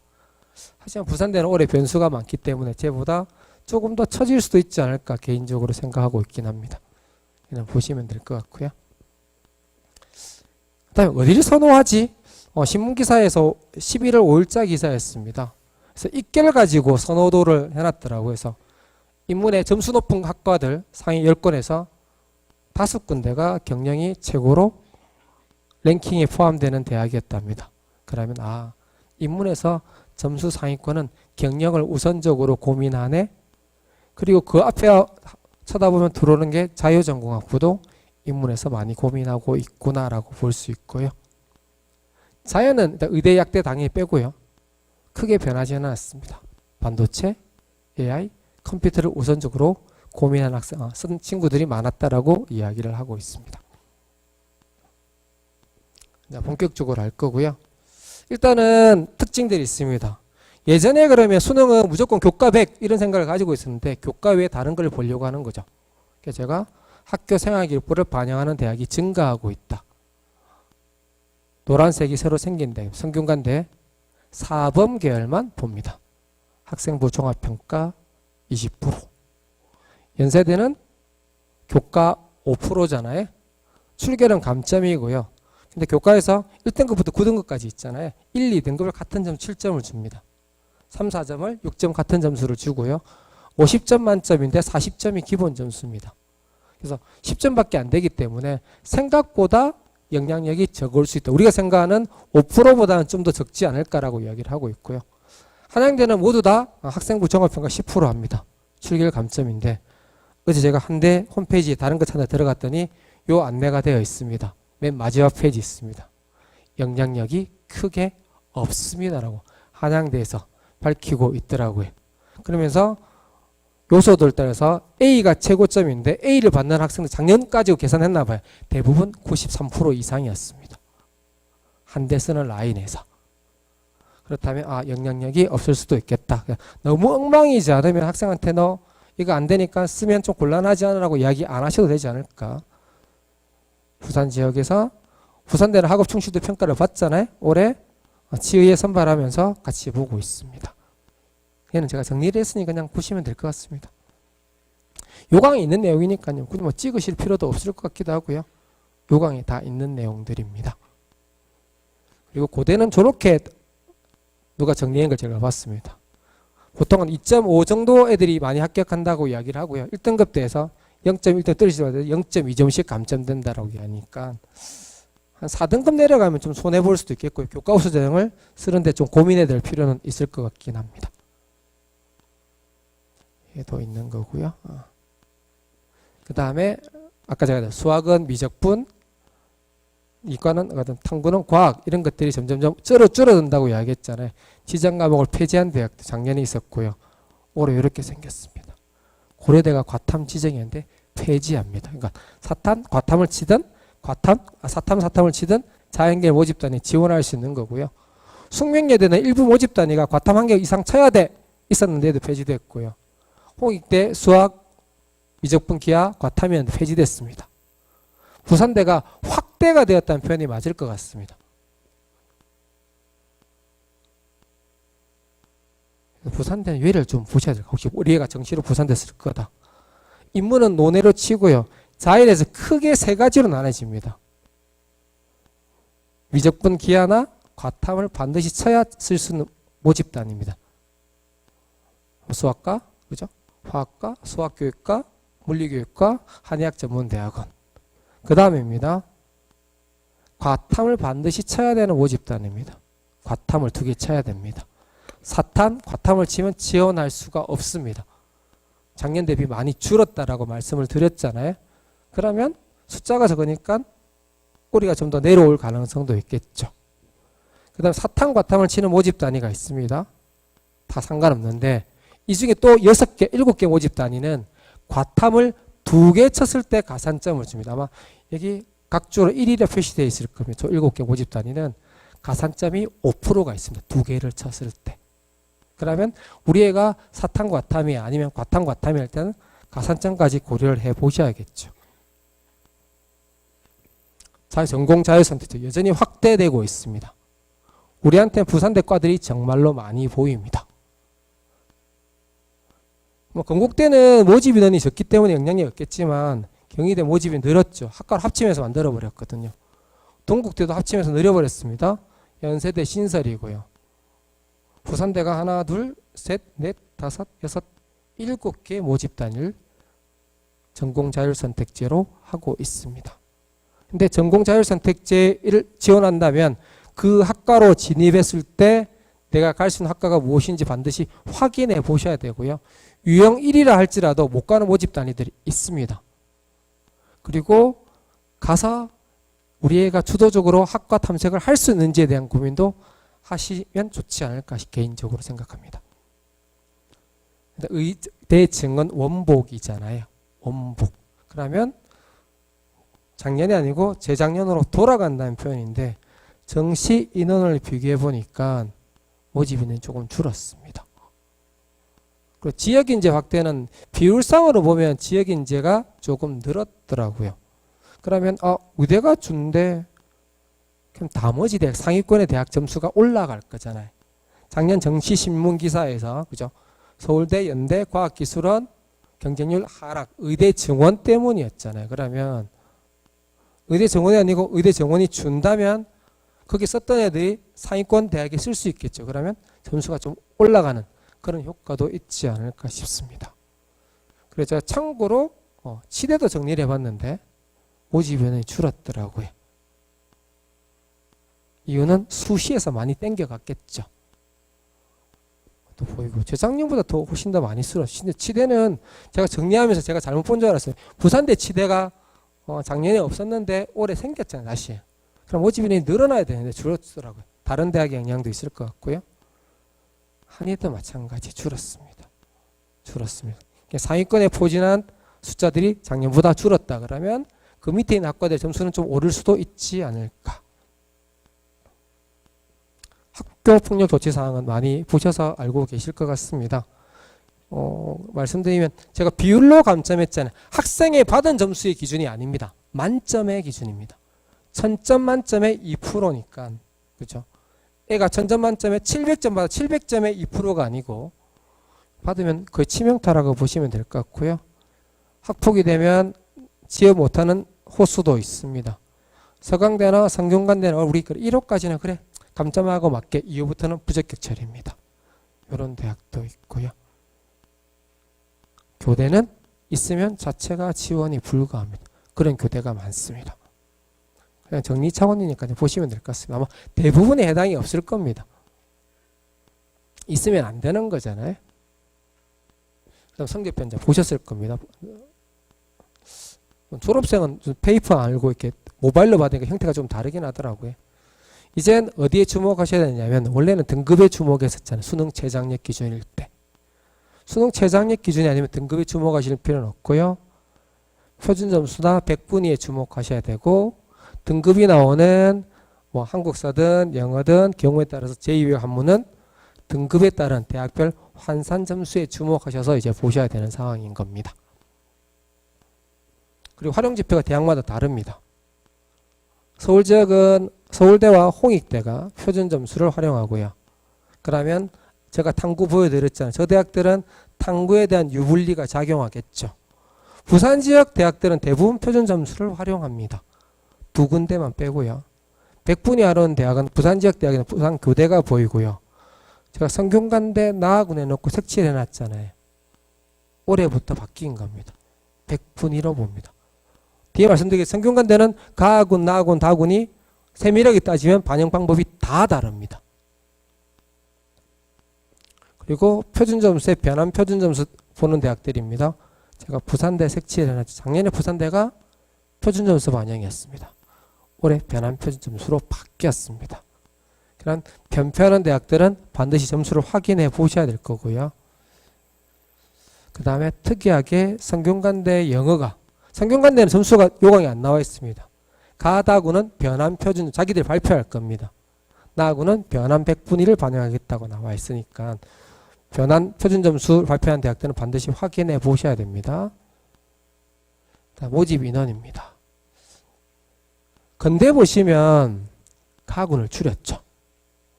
하지만 부산대는 올해 변수가 많기 때문에 쟤보다 조금 더 처질 수도 있지 않을까 개인적으로 생각하고 있긴 합니다. 그냥 보시면 될 것 같고요. 그 다음에 어디를 선호하지? 신문기사에서 11월 5일자 기사였습니다. 그래서 입결 가지고 선호도를 해놨더라고요. 그래서 인문의 점수 높은 학과들 상위 10건에서 5군데가 경영이 최고로 랭킹에 포함되는 대학이었답니다. 그러면 인문에서 점수 상위권은 경영을 우선적으로 고민하네. 그리고 그 앞에 쳐다보면 들어오는 게 자유전공학부도 인문에서 많이 고민하고 있구나라고 볼 수 있고요. 자연은 일단 의대, 약대 당연히 빼고요. 크게 변하지는 않았습니다. 반도체, AI, 컴퓨터를 우선적으로 고민하는 쓴 친구들이 많았다라고 이야기를 하고 있습니다. 자, 본격적으로 할 거고요. 일단은 특징들이 있습니다. 예전에 그러면 수능은 무조건 교과 100 이런 생각을 가지고 있었는데 교과 외에 다른 걸 보려고 하는 거죠. 그래서 제가 학교 생활기록부를 반영하는 대학이 증가하고 있다. 노란색이 새로 생긴 대 성균관대 사범 계열만 봅니다. 학생부 종합평가 20%. 연세대는 교과 5%잖아요. 출결은 감점이고요. 근데 교과에서 1등급부터 9등급까지 있잖아요. 1, 2등급을 같은 점 7점을 줍니다. 3, 4점을 6점 같은 점수를 주고요. 50점 만점인데 40점이 기본 점수입니다. 그래서 10점밖에 안 되기 때문에 생각보다 영향력이 적을 수 있다. 우리가 생각하는 5%보다는 좀 더 적지 않을까라고 이야기를 하고 있고요. 한양대는 모두 다 학생부 종합평가 10% 합니다. 출결 감점인데 어제 제가 한대 홈페이지에 다른 거 찾아 들어갔더니 요 안내가 되어 있습니다. 맨 마지막 페이지 있습니다. 영향력이 크게 없습니다라고 한양대에서 밝히고 있더라고요. 그러면서 요소들 따라서 A가 최고점인데 A를 받는 학생들 작년까지 계산했나 봐요. 대부분 93% 이상이었습니다. 한대 쓰는 라인에서. 그렇다면 영향력이 없을 수도 있겠다. 너무 엉망이지 않으면 학생한테 너 이거 안 되니까 쓰면 좀 곤란하지 않으라고 이야기 안 하셔도 되지 않을까. 부산 지역에서 부산대는 학업 충실도 평가를 받잖아요. 올해 지의에 선발하면서 같이 보고 있습니다. 얘는 제가 정리를 했으니 그냥 보시면 될 것 같습니다. 요강에 있는 내용이니까요. 굳이 뭐 찍으실 필요도 없을 것 같기도 하고요. 요강에 다 있는 내용들입니다. 그리고 고대는 저렇게 누가 정리한 걸 제가 봤습니다. 보통은 2.5 정도 애들이 많이 합격한다고 이야기를 하고요. 1등급 대에서 0.1점 떨어지더라도 0.2점씩 감점된다라고 하니까 한 4등급 내려가면 좀 손해볼 수도 있겠고요. 교과우수 전형을 쓰는데 좀 고민해야 될 필요는 있을 것 같긴 합니다. 얘도 있는 거고요. 그 다음에 아까 제가 수학은 미적분, 이과는 탐구는 과학 이런 것들이 점점점 줄어든다고 이야기했잖아요. 지정 과목을 폐지한 대학도 작년에 있었고요. 올해 이렇게 생겼습니다. 고려대가 과탐 지정했는데 폐지합니다. 그러니까 과탐을 치든 사탐을 치든 자연계열 모집단에 지원할 수 있는 거고요. 숙명여대는 일부 모집단위가 과탐 1개 이상 쳐야 돼 있었는데도 폐지됐고요. 홍익대 수학 미적분 기하 과탐이었는데 폐지됐습니다. 부산대가 확대가 되었다는 표현이 맞을 것 같습니다. 부산대는 예를 좀 보셔야 돼요. 혹시 우리 애가 정시로 부산됐을 거다. 인문은 논외로 치고요. 자연에서 크게 세 가지로 나눠집니다. 미적분 기하나 과탐을 반드시 쳐야 쓸 수 있는 모집단입니다. 수학과, 그죠? 화학과, 수학교육과, 물리교육과, 한의학전문대학원. 그 다음입니다. 과탐을 반드시 쳐야 되는 모집단입니다. 과탐을 2개 쳐야 됩니다. 과탐을 치면 지원할 수가 없습니다. 작년 대비 많이 줄었다라고 말씀을 드렸잖아요. 그러면 숫자가 적으니까 꼬리가 좀 더 내려올 가능성도 있겠죠. 그 다음 사탐, 과탐을 치는 모집 단위가 있습니다. 다 상관없는데 이 중에 또 6개, 7개 모집 단위는 과탐을 2개 쳤을 때 가산점을 줍니다. 아마 여기 각주로 1이라 표시되어 있을 겁니다. 저 7개 모집 단위는 가산점이 5%가 있습니다. 2개를 쳤을 때. 그러면 우리 애가 사탐, 과탐이 아니면 과탐, 과탐이 할 때는 가산점까지 고려를 해 보셔야겠죠. 전공 자율선택도 여전히 확대되고 있습니다. 우리한테 부산대 과들이 정말로 많이 보입니다. 건국대는 모집 인원이 적기 때문에 영향이 없겠지만 경희대 모집이 늘었죠. 학과를 합치면서 만들어버렸거든요. 동국대도 합치면서 늘려버렸습니다. 연세대 신설이고요. 부산대가 하나, 둘, 셋, 넷, 다섯, 여섯, 7개 모집 단위를 전공 자율선택제로 하고 있습니다. 근데 전공 자율선택제를 지원한다면 그 학과로 진입했을 때 내가 갈 수 있는 학과가 무엇인지 반드시 확인해 보셔야 되고요. 유형 1이라 할지라도 못 가는 모집 단위들이 있습니다. 그리고 가서 우리 애가 주도적으로 학과 탐색을 할 수 있는지에 대한 고민도 하시면 좋지 않을까 개인적으로 생각합니다. 의대 증은 원복이잖아요. 원복. 그러면 작년이 아니고 재작년으로 돌아간다는 표현인데 정시 인원을 비교해 보니까 모집 인원이 조금 줄었습니다. 그리고 지역인재 확대는 비율상으로 보면 지역인재가 조금 늘었더라고요. 그러면 의대가 준대 그럼 나머지 대학 상위권의 대학 점수가 올라갈 거잖아요. 작년 정시 신문 기사에서 그죠? 서울대, 연대, 과학기술원 경쟁률 하락, 의대 정원 때문이었잖아요. 그러면 의대 정원이 아니고 의대 정원이 준다면 거기 썼던 애들이 상위권 대학에 쓸 수 있겠죠. 그러면 점수가 좀 올라가는 그런 효과도 있지 않을까 싶습니다. 그래서 제가 참고로 치대도 정리를 해봤는데 모집 인원이 줄었더라고요. 이유는 수시에서 많이 땡겨갔겠죠. 또 보이고 재작년보다 더 훨씬 더 많이 줄었어요. 근데 치대는 제가 정리하면서 제가 잘못 본 줄 알았어요. 부산대 치대가 작년에 없었는데 올해 생겼잖아요. 다시. 그럼 모집 인원이 늘어나야 되는데 줄었더라고요. 다른 대학의 영향도 있을 것 같고요. 한의도 마찬가지 줄었습니다. 상위권에 포진한 숫자들이 작년보다 줄었다 그러면 그 밑에 있는 학과들 점수는 좀 오를 수도 있지 않을까. 학교폭력 조치사항은 많이 보셔서 알고 계실 것 같습니다. 말씀드리면 제가 비율로 감점했잖아요. 학생이 받은 점수의 기준이 아닙니다. 만점의 기준입니다. 1000점 만점에 2%니까 그죠? 애가 1000점 만점에 700점 받아 700점에 2%가 아니고 받으면 거의 치명타라고 보시면 될 것 같고요. 학폭이 되면 지원 못하는 호수도 있습니다. 서강대나 성균관대나 우리 1호까지는 그래 감점하고 맞게 이후부터는 부적격 처리입니다. 이런 대학도 있고요. 교대는 있으면 자체가 지원이 불가합니다. 그런 교대가 많습니다. 그냥 정리 차원이니까 보시면 될 것 같습니다. 아마 대부분에 해당이 없을 겁니다. 있으면 안 되는 거잖아요. 그다음 성적편자 보셨을 겁니다. 졸업생은 페이퍼 알고 이렇게 모바일로 받으니까 형태가 좀 다르긴 하더라고요. 이젠 어디에 주목하셔야 되냐면 원래는 등급에 주목했었잖아요. 수능 최장력 기준일 때. 수능 최장력 기준이 아니면 등급에 주목하실 필요는 없고요. 표준 점수나 100분위에 주목하셔야 되고 등급이 나오는 뭐 한국사든 영어든 경우에 따라서 제2외 한문은 등급에 따른 대학별 환산 점수에 주목하셔서 이제 보셔야 되는 상황인 겁니다. 그리고 활용 지표가 대학마다 다릅니다. 서울 지역은 서울대와 홍익대가 표준 점수를 활용하고요. 그러면 제가 탐구 보여드렸잖아요. 저 대학들은 탐구에 대한 유불리가 작용하겠죠. 부산 지역 대학들은 대부분 표준 점수를 활용합니다. 두 군데만 빼고요. 100분위 하는 대학은 부산 지역 대학에는 부산 교대가 보이고요. 제가 성균관대 나학원에 놓고 색칠해 놨잖아요. 올해부터 바뀐 겁니다. 100분위로 봅니다. 뒤에 말씀드린 성균관대는 가학원, 나학원, 다학원이 세밀하게 따지면 반영 방법이 다 다릅니다. 그리고 표준점수에 변환 표준점수 보는 대학들입니다. 제가 부산대 색칠해놨죠. 작년에 부산대가 표준점수 반영이었습니다. 올해 변환 표준점수로 바뀌었습니다. 그런 변표하는 대학들은 반드시 점수를 확인해 보셔야 될 거고요. 그 다음에 특이하게 성균관대 영어가 성균관대는 점수가 요강이 안 나와 있습니다. 가다구는 변환 표준 자기들 발표할 겁니다. 나구는 변환 100분위를 반영하겠다고 나와 있으니까 변환 표준 점수 발표한 대학들은 반드시 확인해 보셔야 됩니다. 모집 인원입니다. 근대 보시면 가군을 줄였죠.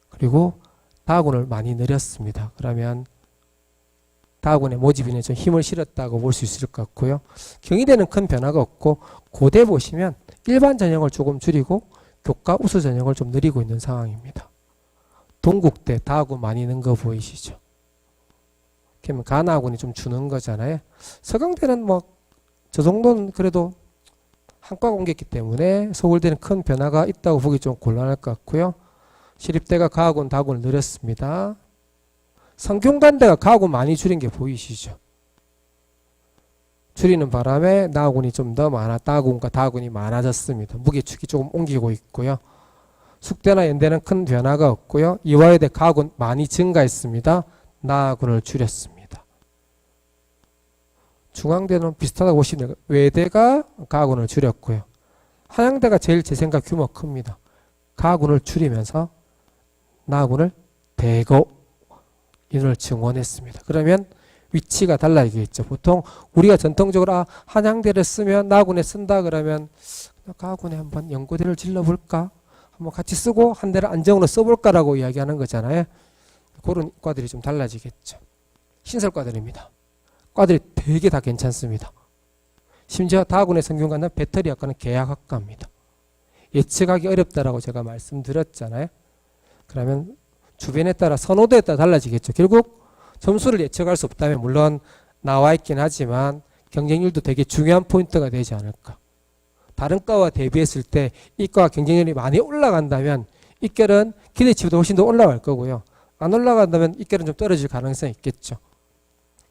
그리고 다군을 많이 늘렸습니다. 그러면 다군의 모집 인원에 좀 힘을 실었다고 볼 수 있을 것 같고요. 경희대는 큰 변화가 없고 고대 보시면 일반 전형을 조금 줄이고 교과 우수 전형을 좀 늘리고 있는 상황입니다. 동국대 다군 많이 는 거 보이시죠? 그러면 가나군이 좀 주는 거잖아요. 서강대는 뭐 저 정도는 그래도 한과 공개했기 때문에 서울대는 큰 변화가 있다고 보기 좀 곤란할 것 같고요. 시립대가 가군, 다군을 늘렸습니다. 성균관대가 가군 많이 줄인 게 보이시죠? 줄이는 바람에 나군이 좀 더 많아, 다군과 다군이 많아졌습니다. 무게축이 조금 옮기고 있고요. 숙대나 연대는 큰 변화가 없고요. 이화여대 가군 많이 증가했습니다. 나군을 줄였습니다. 중앙대는 비슷하다고 보시면 돼요. 외대가 가군을 줄였고요. 한양대가 제일 제 생각 규모 큽니다. 가군을 줄이면서 나군을 대거 인원을 증원했습니다. 그러면 위치가 달라지겠죠. 보통 우리가 전통적으로 한양대를 쓰면 나군에 쓴다 그러면 가군에 한번 연고대를 질러볼까? 한번 같이 쓰고 한 대를 안정으로 써볼까라고 이야기하는 거잖아요. 그런 과들이 좀 달라지겠죠. 신설과들입니다. 과들이 되게 다 괜찮습니다. 심지어 다군의 성균관은 배터리학과는 계약학과입니다. 예측하기 어렵다라고 제가 말씀드렸잖아요. 그러면 주변에 따라 선호도에 따라 달라지겠죠. 결국 점수를 예측할 수 없다면 물론 나와 있긴 하지만 경쟁률도 되게 중요한 포인트가 되지 않을까. 다른 과와 대비했을 때 이 과가 경쟁률이 많이 올라간다면 이결은 기대치보다 훨씬 더 올라갈 거고요. 안 올라간다면 이결은 좀 떨어질 가능성이 있겠죠.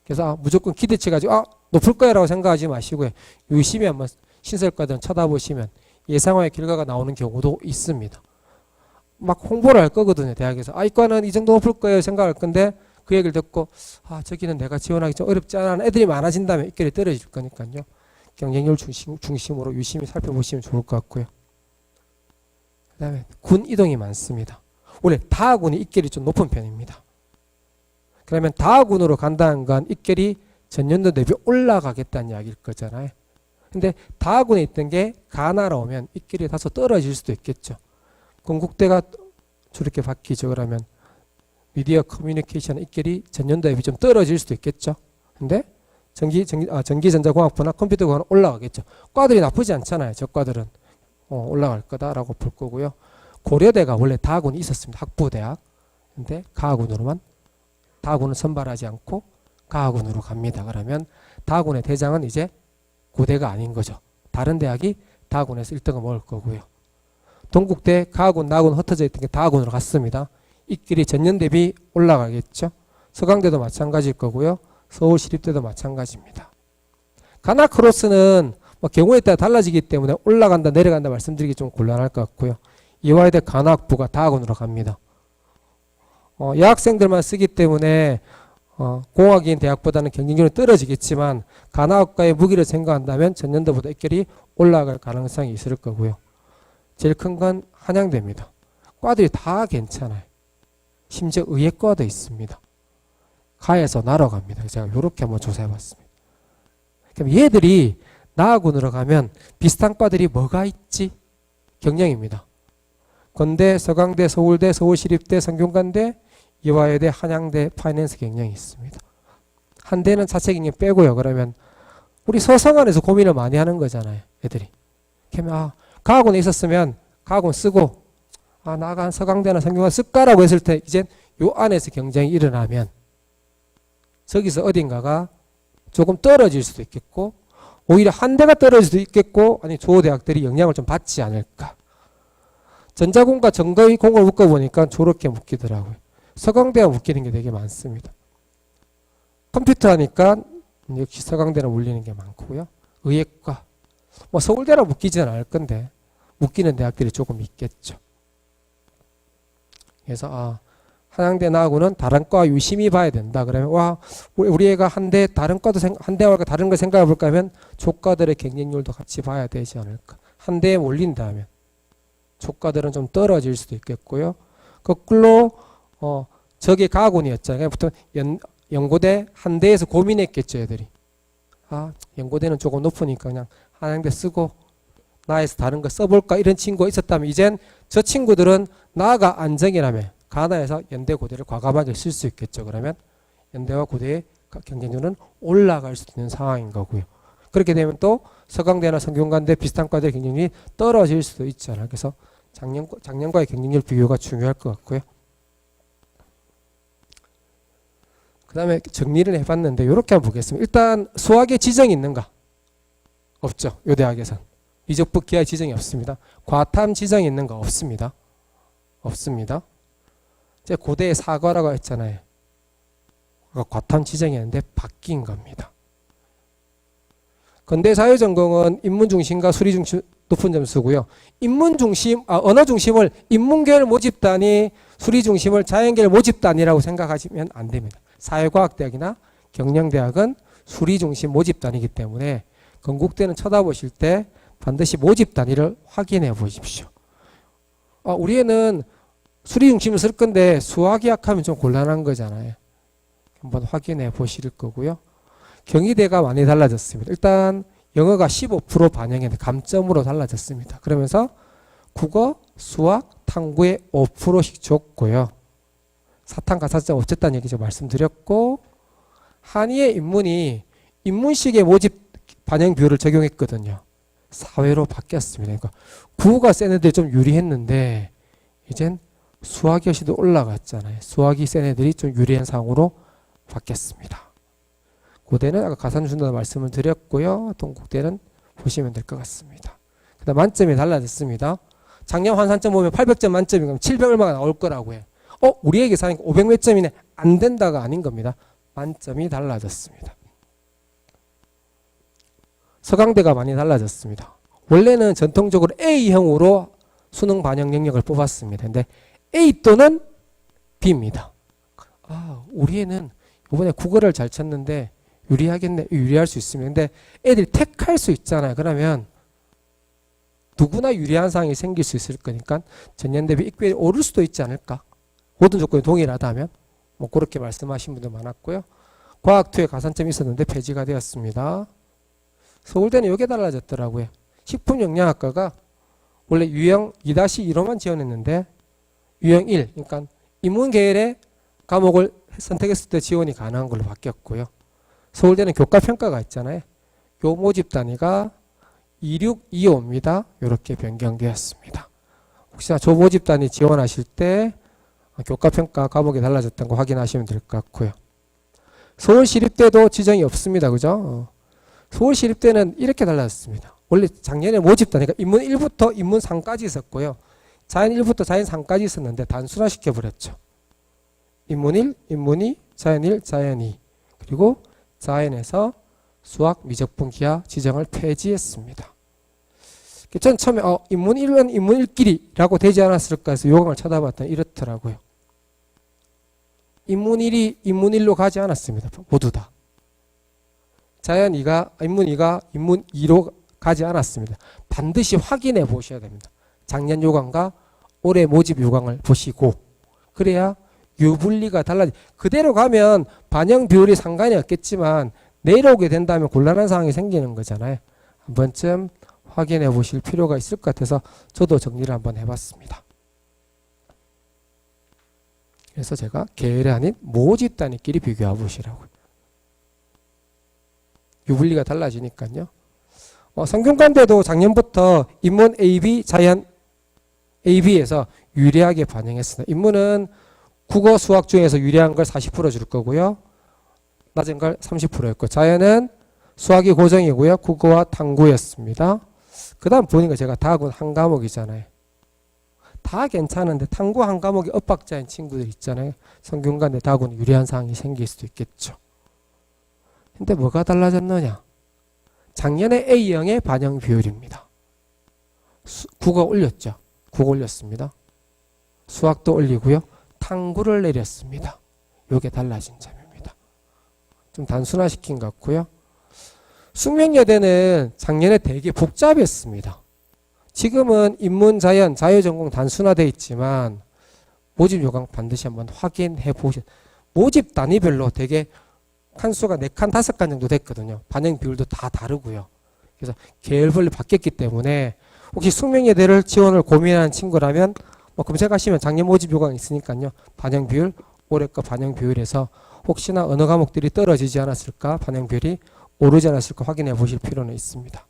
그래서 무조건 기대치 가지고 높을 거야 라고 생각하지 마시고요. 유심히 한번 신설과들은 쳐다보시면 예상외의 결과가 나오는 경우도 있습니다. 막 홍보를 할 거거든요. 대학에서 이 과는 이 정도 높을 거예요 생각할 건데 그 얘기를 듣고 저기는 내가 지원하기 좀 어렵지 않아 하는 애들이 많아진다면 입결이 떨어질 거니까요. 경쟁률 중심으로 유심히 살펴보시면 좋을 것 같고요. 그 다음에 군 이동이 많습니다. 원래 다군이 입결이 좀 높은 편입니다. 그러면 다군으로 간다는 건 입결이 전년도 대비 올라가겠다는 이야기일 거잖아요. 근데 다군에 있던 게 가나로 오면 입결이 다소 떨어질 수도 있겠죠. 건국대가 저렇게 바뀌죠. 그러면 미디어 커뮤니케이션 입결이 전년도 대비 좀 떨어질 수도 있겠죠. 근데 전기전자공학부나 컴퓨터공학은 올라가겠죠. 과들이 나쁘지 않잖아요. 저 과들은 올라갈 거다라고 볼 거고요. 고려대가 원래 다군이 있었습니다. 학부대학. 근데 가군으로만 다군은 선발하지 않고 가군으로 갑니다. 그러면 다군의 대장은 이제 고대가 아닌 거죠. 다른 대학이 다군에서 1등을 먹을 거고요. 동국대 가군, 나군 흩어져 있던 게 다군으로 갔습니다. 입결이 전년 대비 올라가겠죠. 서강대도 마찬가지일 거고요. 서울시립대도 마찬가지입니다. 가나크로스는 뭐 경우에 따라 달라지기 때문에 올라간다 내려간다 말씀드리기 좀 곤란할 것 같고요. 이화여대 간호학부가 다학원으로 갑니다. 여학생들만 쓰기 때문에 공학인 대학보다는 경쟁률이 떨어지겠지만 간호학과의 무기를 생각한다면 전년도보다 입결이 올라갈 가능성이 있을 거고요. 제일 큰 건 한양대입니다. 과들이 다 괜찮아요. 심지어 의예과도 있습니다. 가에서 날아갑니다. 제가 이렇게 한번 조사해봤습니다. 그럼 얘들이 나학원으로 가면 비슷한 과들이 뭐가 있지? 경영입니다. 건대, 서강대, 서울대, 서울시립대, 성균관대, 이화여대, 한양대, 파이낸스 경영이 있습니다. 한대는 자체 경영 빼고요. 그러면 우리 서성안에서 고민을 많이 하는 거잖아요. 애들이. 그러면 가학원에 있었으면 가학원 쓰고 나가 서강대나 성균관 쓸까라고 했을 때 이제 요 안에서 경쟁이 일어나면 저기서 어딘가가 조금 떨어질 수도 있겠고 오히려 한대가 떨어질 수도 있겠고 아니 조대학들이 영향을 좀 받지 않을까. 전자공과 전거의 공을 묶어보니까 저렇게 묶이더라고요. 서강대가 묶이는 게 되게 많습니다. 컴퓨터 하니까 역시 서강대는 물리는 게 많고요. 의예과 뭐 서울대랑 묶이지는 않을 건데 묶이는 대학들이 조금 있겠죠. 그래서 한양대 나하고는 다른 과 유심히 봐야 된다. 그러면 우리 애가 한대 다른 과도 한대와 다른 걸 생각해 볼까 하면 조과들의 경쟁률도 같이 봐야 되지 않을까. 한대에 몰린다면 조과들은 좀 떨어질 수도 있겠고요. 거꾸로 저게 가학원이었잖아요. 보통 연고대 한대에서 고민했겠죠, 애들이. 연고대는 조금 높으니까 그냥 한양대 쓰고 나에서 다른 거 써볼까 이런 친구가 있었다면 이젠 저 친구들은 나가 안정이라면 가나에서 연대 고대를 과감하게 쓸 수 있겠죠. 그러면 연대와 고대의 경쟁률은 올라갈 수 있는 상황인 거고요. 그렇게 되면 또 서강대나 성균관대 비슷한 과대의 경쟁률이 떨어질 수도 있잖아요. 그래서 작년과의 경쟁률 비교가 중요할 것 같고요. 그 다음에 정리를 해봤는데 이렇게 한번 보겠습니다. 일단 수학에 지정이 있는가? 없죠. 요 대학에선. 이적부 기하의 지정이 없습니다. 과탐 지정이 있는가? 없습니다. 없습니다. 제 고대의 사과라고 했잖아요. 과탐 지정이 있는데 바뀐 겁니다. 건대 사회전공은 인문 중심과 수리 중심 높은 점수고요. 인문 중심, 언어 중심을 인문계열 모집단이 수리 중심을 자연계열 모집단이라고 생각하시면 안 됩니다. 사회과학대학이나 경영대학은 수리 중심 모집단이기 때문에 건국대는 쳐다보실 때 반드시 모집 단위를 확인해 보십시오. 우리 애는 수리 중심을 쓸 건데 수학이 약하면 좀 곤란한 거잖아요. 한번 확인해 보실 거고요. 경희대가 많이 달라졌습니다. 일단 영어가 15% 반영했는데 감점으로 달라졌습니다. 그러면서 국어, 수학, 탐구에 5%씩 줬고요. 사탐 가산점 없었다는 얘기 좀 말씀드렸고 한의의 인문이 인문식의 모집 반영 비율을 적용했거든요. 사회로 바뀌었습니다. 그러니까 국어가 센 애들이 좀 유리했는데 이젠 수학이 역시도 올라갔잖아요. 수학이 센 애들이 좀 유리한 상황으로 바뀌었습니다. 고대는 아까 가산 준다는 말씀을 드렸고요. 동국대는 보시면 될 것 같습니다. 그다음 만점이 달라졌습니다. 작년 환산점 보면 800점 만점이면 700 얼마가 나올 거라고 해요. 우리의 계산이니까 500 몇 점이네. 안 된다가 아닌 겁니다. 만점이 달라졌습니다. 서강대가 많이 달라졌습니다. 원래는 전통적으로 A형으로 수능 반영 영역을 뽑았습니다. 근데 A 또는 B입니다. 우리 애는 이번에 국어를 잘 쳤는데 유리하겠네. 유리할 수 있습니다. 근데 애들이 택할 수 있잖아요. 그러면 누구나 유리한 상황이 생길 수 있을 거니까 전년 대비 입결이 오를 수도 있지 않을까. 모든 조건이 동일하다면 뭐 그렇게 말씀하신 분들 많았고요. 과학2에 가산점이 있었는데 폐지가 되었습니다. 서울대는 이게 달라졌더라고요. 식품영양학과가 원래 유형 2-2로만 지원했는데 유형 1, 그러니까 인문계열의 과목을 선택했을 때 지원이 가능한 걸로 바뀌었고요. 서울대는 교과평가가 있잖아요. 요 모집 단위가 2625입니다. 이렇게 변경되었습니다. 혹시나 조 모집 단위 지원하실 때 교과평가 과목이 달라졌던 거 확인하시면 될 것 같고요. 서울시립대도 지정이 없습니다. 그죠? 서울시립대는 이렇게 달라졌습니다. 원래 작년에 모집 단위가 인문 1부터 인문 3까지 있었고요. 자연 1부터 자연 3까지 있었는데 단순화시켜 버렸죠. 인문 1, 인문 2, 자연 1, 자연 2. 그리고 자연에서 수학 미적분 기하 지정을 폐지했습니다. 전 처음에 인문 1은 인문 1끼리라고 되지 않았을까 해서 요강을 찾아봤더니 이렇더라고요. 인문 1이 인문 1로 가지 않았습니다. 모두 다. 자연 2가 인문 2가 인문 2로 가지 않았습니다. 반드시 확인해 보셔야 됩니다. 작년 요강과 올해 모집 요강을 보시고 그래야 유분리가 달라지. 그대로 가면 반영 비율이 상관이 없겠지만 내려오게 된다면 곤란한 상황이 생기는 거잖아요. 한 번쯤 확인해 보실 필요가 있을 것 같아서 저도 정리를 한번 해봤습니다. 그래서 제가 계열이 아닌 모집 단위끼리 비교해 보시라고요. 유분리가 달라지니까요. 성균관대도 작년부터 인문 AB, 자연 AB에서 유리하게 반영했습니다. 인문은 국어, 수학 중에서 유리한 걸 40% 줄 거고요. 낮은 걸 30%였고 자연은 수학이 고정이고요. 국어와 탐구였습니다. 그 다음 보니까 제가 다학은 한 과목이잖아요. 다 괜찮은데 탐구 한 과목이 엇박자인 친구들 있잖아요. 성균관대 다학은 유리한 상황이 생길 수도 있겠죠. 근데 뭐가 달라졌느냐? 작년에 A형의 반영 비율입니다. 국어 올렸죠. 국어 올렸습니다. 수학도 올리고요. 탐구를 내렸습니다. 이게 달라진 점입니다. 좀 단순화시킨 것 같고요. 숙명여대는 작년에 되게 복잡했습니다. 지금은 인문, 자연, 자유전공 단순화되어 있지만 모집 요강 반드시 한번 확인해 보세요. 모집 단위별로 되게 칸수가 4칸, 5칸 정도 됐거든요. 반영 비율도 다 다르고요. 그래서 계열별로 바뀌었기 때문에 혹시 숙명여대를 지원을 고민하는 친구라면 검색하시면 작년 모집 요강이 있으니까요. 반영 비율, 올해 거 반영 비율에서 혹시나 어느 과목들이 떨어지지 않았을까, 반영 비율이 오르지 않았을까 확인해 보실 필요는 있습니다.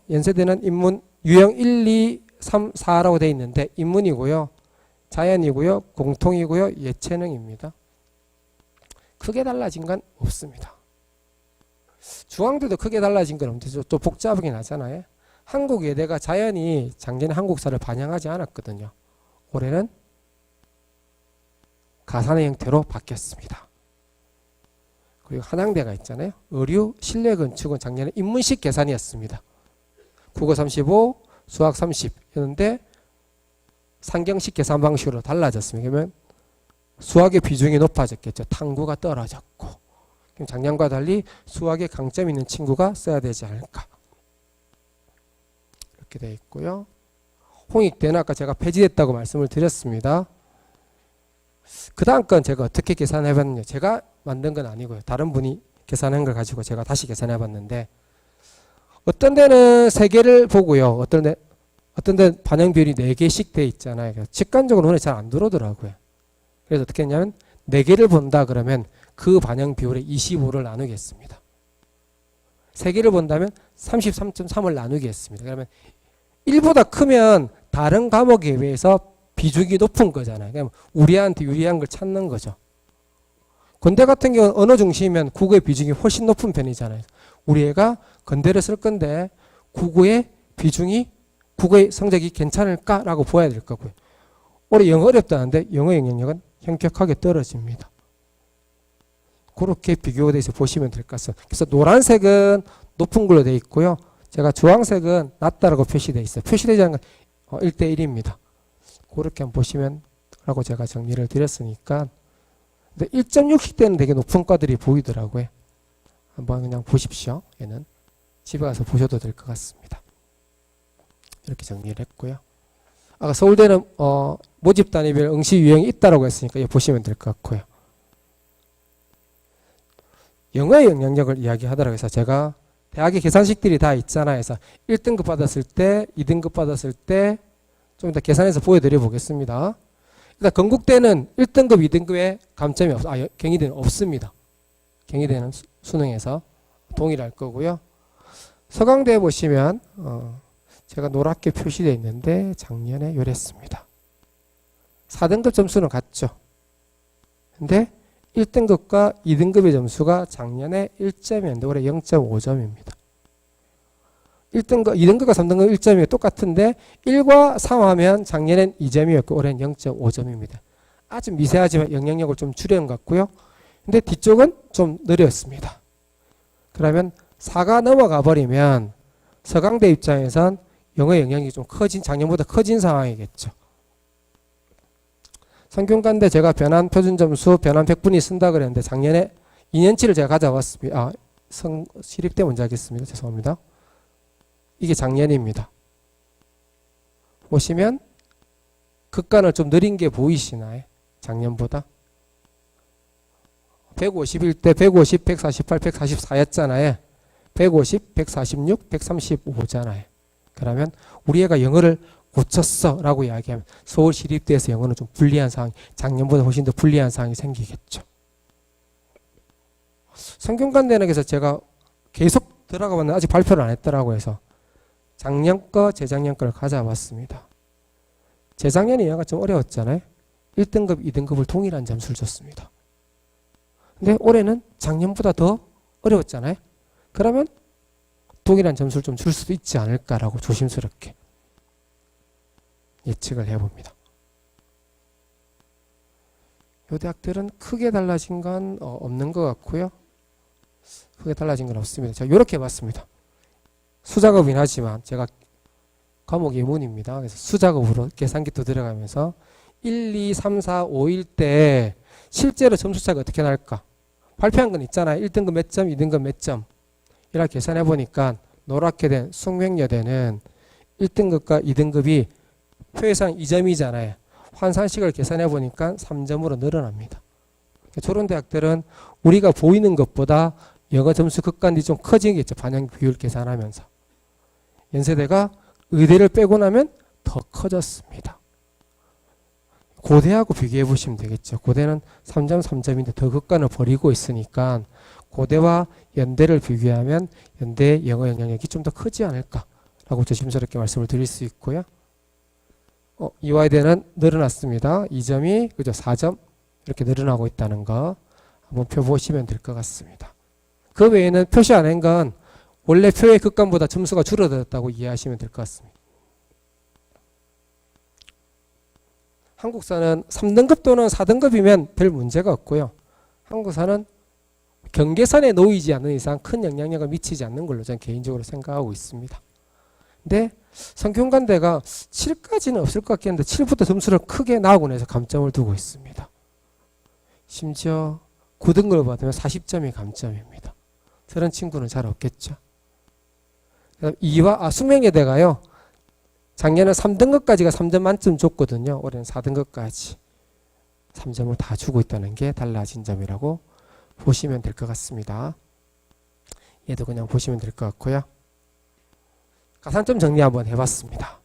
연세대는 인문 유형 1, 2, 3, 4라고 되어 있는데 인문이고요. 자연이고요. 공통이고요. 예체능입니다. 크게 달라진 건 없습니다. 중앙대도 크게 달라진 건 없는데 또 복잡하긴 하잖아요. 한국예대가 자연이 작년에 한국사를 반영하지 않았거든요. 올해는 가산의 형태로 바뀌었습니다. 그리고 한양대가 있잖아요. 의류, 실내건축은 작년에 인문식 계산이었습니다. 국어 35, 수학 30였는데 상경식 계산 방식으로 달라졌습니다. 그러면 수학의 비중이 높아졌겠죠. 탐구가 떨어졌고. 그럼 작년과 달리 수학에 강점 있는 친구가 써야 되지 않을까. 이렇게 되어 있고요. 홍익대는 아까 제가 폐지됐다고 말씀을 드렸습니다. 그 다음 건 제가 어떻게 계산해 봤느냐. 제가 만든 건 아니고요. 다른 분이 계산한 걸 가지고 제가 다시 계산해 봤는데 어떤 데는 3개를 보고요. 어떤 데 반영 비율이 4개씩 돼 있잖아요. 직관적으로 눈에 잘 안 들어오더라고요. 그래서 어떻게 했냐면 4개를 본다 그러면 그 반영 비율의 25를 나누겠습니다. 3개를 본다면 33.3을 나누겠습니다. 그러면 1보다 크면 다른 과목에 비해서 비중이 높은 거잖아요. 그럼 우리한테 유리한 걸 찾는 거죠. 건대 같은 경우는 언어 중심이면 국어의 비중이 훨씬 높은 편이잖아요. 우리 애가 건대를 쓸 건데 국어의 비중이 국어의 성적이 괜찮을까라고 보아야 될 거고요. 올해 영어 어렵다는데 영어 영향력은 현격하게 떨어집니다. 그렇게 비교돼서 보시면 될 것 같습니다. 그래서 노란색은 높은 걸로 되어 있고요. 제가 주황색은 낮다라고 표시되어 있어요. 표시되지 않은 건 1대1입니다. 그렇게 한번 보시면 라고 제가 정리를 드렸으니까. 근데 1.6씩 되게 높은 과들이 보이더라고요. 한번 그냥 보십시오. 얘는 집에 가서 보셔도 될 것 같습니다. 이렇게 정리를 했고요. 아까 서울대는 모집 단위별 응시 유형이 있다라고 했으니까 이거 보시면 될 것 같고요. 영어의 영향력을 이야기하더라고요. 그래서 제가 대학의 계산식들이 다 있잖아요. 그래서 1등급 받았을 때, 2등급 받았을 때 좀 이따 계산해서 보여드려 보겠습니다. 일단 건국대는 1등급, 2등급에 감점이 경희대는 없습니다. 경희대는 수능에서 동일할 거고요. 서강대에 보시면 제가 노랗게 표시되어 있는데 작년에 요랬습니다. 4등급 점수는 같죠. 근데 1등급과 2등급의 점수가 작년에 1점이었는데 올해 0.5점입니다. 1등급, 2등급과 3등급 1점이 똑같은데 1과 3 하면 작년엔 2점이었고 올해는 0.5점입니다. 아주 미세하지만 영향력을 좀 줄여온 것 같고요. 근데 뒤쪽은 좀 느렸습니다. 그러면 4가 넘어가 버리면 서강대 입장에선 영어 영향이 좀 커진, 작년보다 커진 상황이겠죠. 성균관대 제가 변환 표준점수 변환 100분위 쓴다 그랬는데 작년에 2년치를 제가 가져왔습니다. 시립대 먼저 하겠습니다. 죄송합니다. 이게 작년입니다. 보시면 극간을 좀 느린 게 보이시나요? 작년보다 151대 150, 148, 144였잖아요. 150, 146, 135잖아요. 그러면 우리 애가 영어를 고쳤어 라고 이야기하면 서울시립대에서 영어는 좀 불리한 상황, 작년보다 훨씬 더 불리한 상황이 생기겠죠. 성균관대는 그래서 제가 계속 들어가 봤는데 아직 발표를 안 했더라고 해서 작년 거, 재작년 거를 가져왔습니다. 재작년에 얘가 좀 어려웠잖아요. 1등급, 2등급을 동일한 점수를 줬습니다. 근데 올해는 작년보다 더 어려웠잖아요. 그러면 동일한 점수를 좀 줄 수도 있지 않을까라고 조심스럽게 예측을 해봅니다. 이 대학들은 크게 달라진 건 없는 것 같고요. 크게 달라진 건 없습니다. 자, 이렇게 봤습니다. 수작업이긴 하지만 제가 과목 예문입니다. 그래서 수작업으로 계산기도 들어가면서 1, 2, 3, 4, 5일 때 실제로 점수 차이가 어떻게 날까? 발표한 건 있잖아요. 1등급 몇 점, 2등급 몇 점. 이렇게 계산해 보니까 노랗게 된 숙명여대는 1등급과 2등급이 표에상 2점이잖아요. 환산식을 계산해 보니까 3점으로 늘어납니다. 저런 대학들은 우리가 보이는 것보다 영어 점수 극간이 좀 커지겠죠. 반영 비율 계산하면서. 연세대가 의대를 빼고 나면 더 커졌습니다. 고대하고 비교해 보시면 되겠죠. 고대는 3점, 3점인데 더 극간을 버리고 있으니까 고대와 연대를 비교하면 연대의 영어 영향력이 좀 더 크지 않을까라고 조심스럽게 말씀을 드릴 수 있고요. 이화여대는 늘어났습니다. 2점이 그죠? 4점 이렇게 늘어나고 있다는 거 한번 표 보시면 될 것 같습니다. 그 외에는 표시 안 한 건 원래 표의 극간보다 점수가 줄어들었다고 이해하시면 될 것 같습니다. 한국사는 3등급 또는 4등급이면 별 문제가 없고요. 한국사는 경계선에 놓이지 않는 이상 큰 영향력을 미치지 않는 걸로 저는 개인적으로 생각하고 있습니다. 근데 성균관대가 7까지는 없을 것 같긴 한데 7부터 점수를 크게 나오고 나서 감점을 두고 있습니다. 심지어 9등급을 받으면 40점이 감점입니다. 저런 친구는 잘 없겠죠. 숙명여대가요. 작년에 3등급까지가 3점 만점 줬거든요. 올해는 4등급까지 3점을 다 주고 있다는 게 달라진 점이라고 보시면 될 것 같습니다. 얘도 그냥 보시면 될 것 같고요. 가산점 정리 한번 해봤습니다.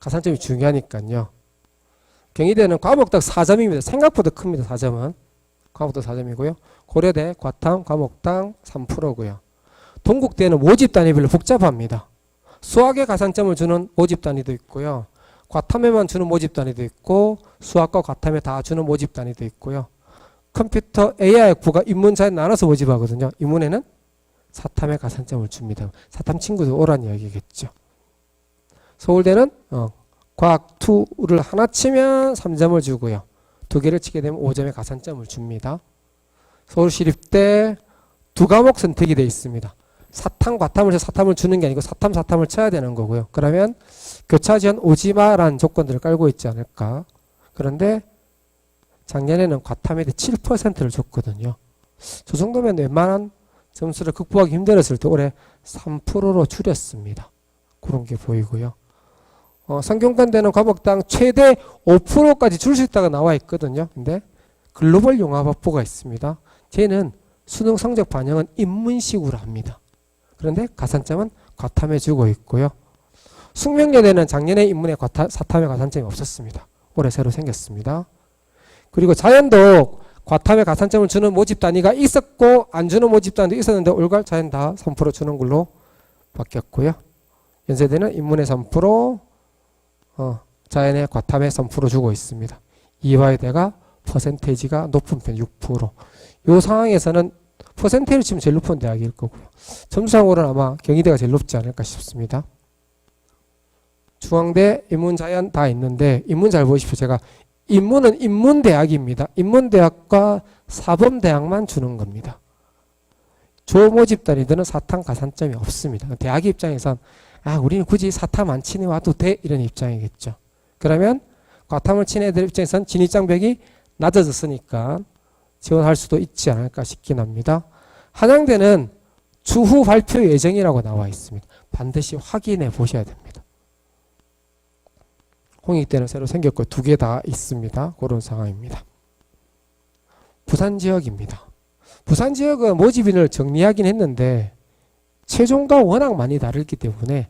가산점이 중요하니까요. 경희대는 과목당 4점입니다. 생각보다 큽니다. 4점은. 과목당 4점이고요. 고려대, 과탐, 과목당 3%고요. 동국대는 모집 단위별로 복잡합니다. 수학에 가산점을 주는 모집 단위도 있고요. 과탐에만 주는 모집 단위도 있고 수학과 과탐에 다 주는 모집 단위도 있고요. 컴퓨터 AI학부가 인문자에 나눠서 모집하거든요. 인문에는 사탐에 가산점을 줍니다. 사탐 친구들 오란 이야기겠죠. 서울대는 과학 2를 하나 치면 3점을 주고요. 2개를 치게 되면 5점의 가산점을 줍니다. 서울시립대 2과목 선택이 되어 있습니다. 사탐, 과탐을 해서 사탐을 주는 게 아니고 사탐, 사탐을 쳐야 되는 거고요. 그러면 교차 지원 오지마라는 조건들을 깔고 있지 않을까. 그런데 작년에는 과탐에 대해 7%를 줬거든요. 저 정도면 웬만한 점수를 극복하기 힘들었을 때 올해 3%로 줄였습니다. 그런 게 보이고요. 성균관대는 과목당 최대 5%까지 줄 수 있다고 나와 있거든요. 근데 글로벌 융합학부가 있습니다. 쟤는 수능 성적 반영은 인문식으로 합니다. 그런데 가산점은 과탐에 주고 있고요. 숙명여대는 작년에 인문에 사탐에 가산점이 없었습니다. 올해 새로 생겼습니다. 그리고 자연도 과탐에 가산점을 주는 모집 단위가 있었고 안 주는 모집 단위도 있었는데 올갈 자연 다 3% 주는 걸로 바뀌었고요. 연세대는 인문에 3%, 자연에 과탐에 3% 주고 있습니다. 이화여대가 퍼센테이지가 높은 편 6%. 이 상황에서는 퍼센테이지를 치면 제일 높은 대학일 거고요. 점수상으로는 아마 경희대가 제일 높지 않을까 싶습니다. 중앙대, 인문자연 다 있는데 인문 잘 보십시오. 제가 인문은 인문대학입니다. 인문대학과 사범대학만 주는 겁니다. 조모집 단위들은 사탐 가산점이 없습니다. 대학 입장에선 우리는 굳이 사탐 안 치네 와도 돼 이런 입장이겠죠. 그러면 과탐을 친 애들 입장에선 진입장벽이 낮아졌으니까 지원할 수도 있지 않을까 싶긴 합니다. 한양대는 추후 발표 예정이라고 나와 있습니다. 반드시 확인해 보셔야 됩니다. 홍익대는 새로 생겼고 2개 다 있습니다. 그런 상황입니다. 부산 지역입니다. 부산 지역은 모집인을 정리하긴 했는데 최종과 워낙 많이 다르기 때문에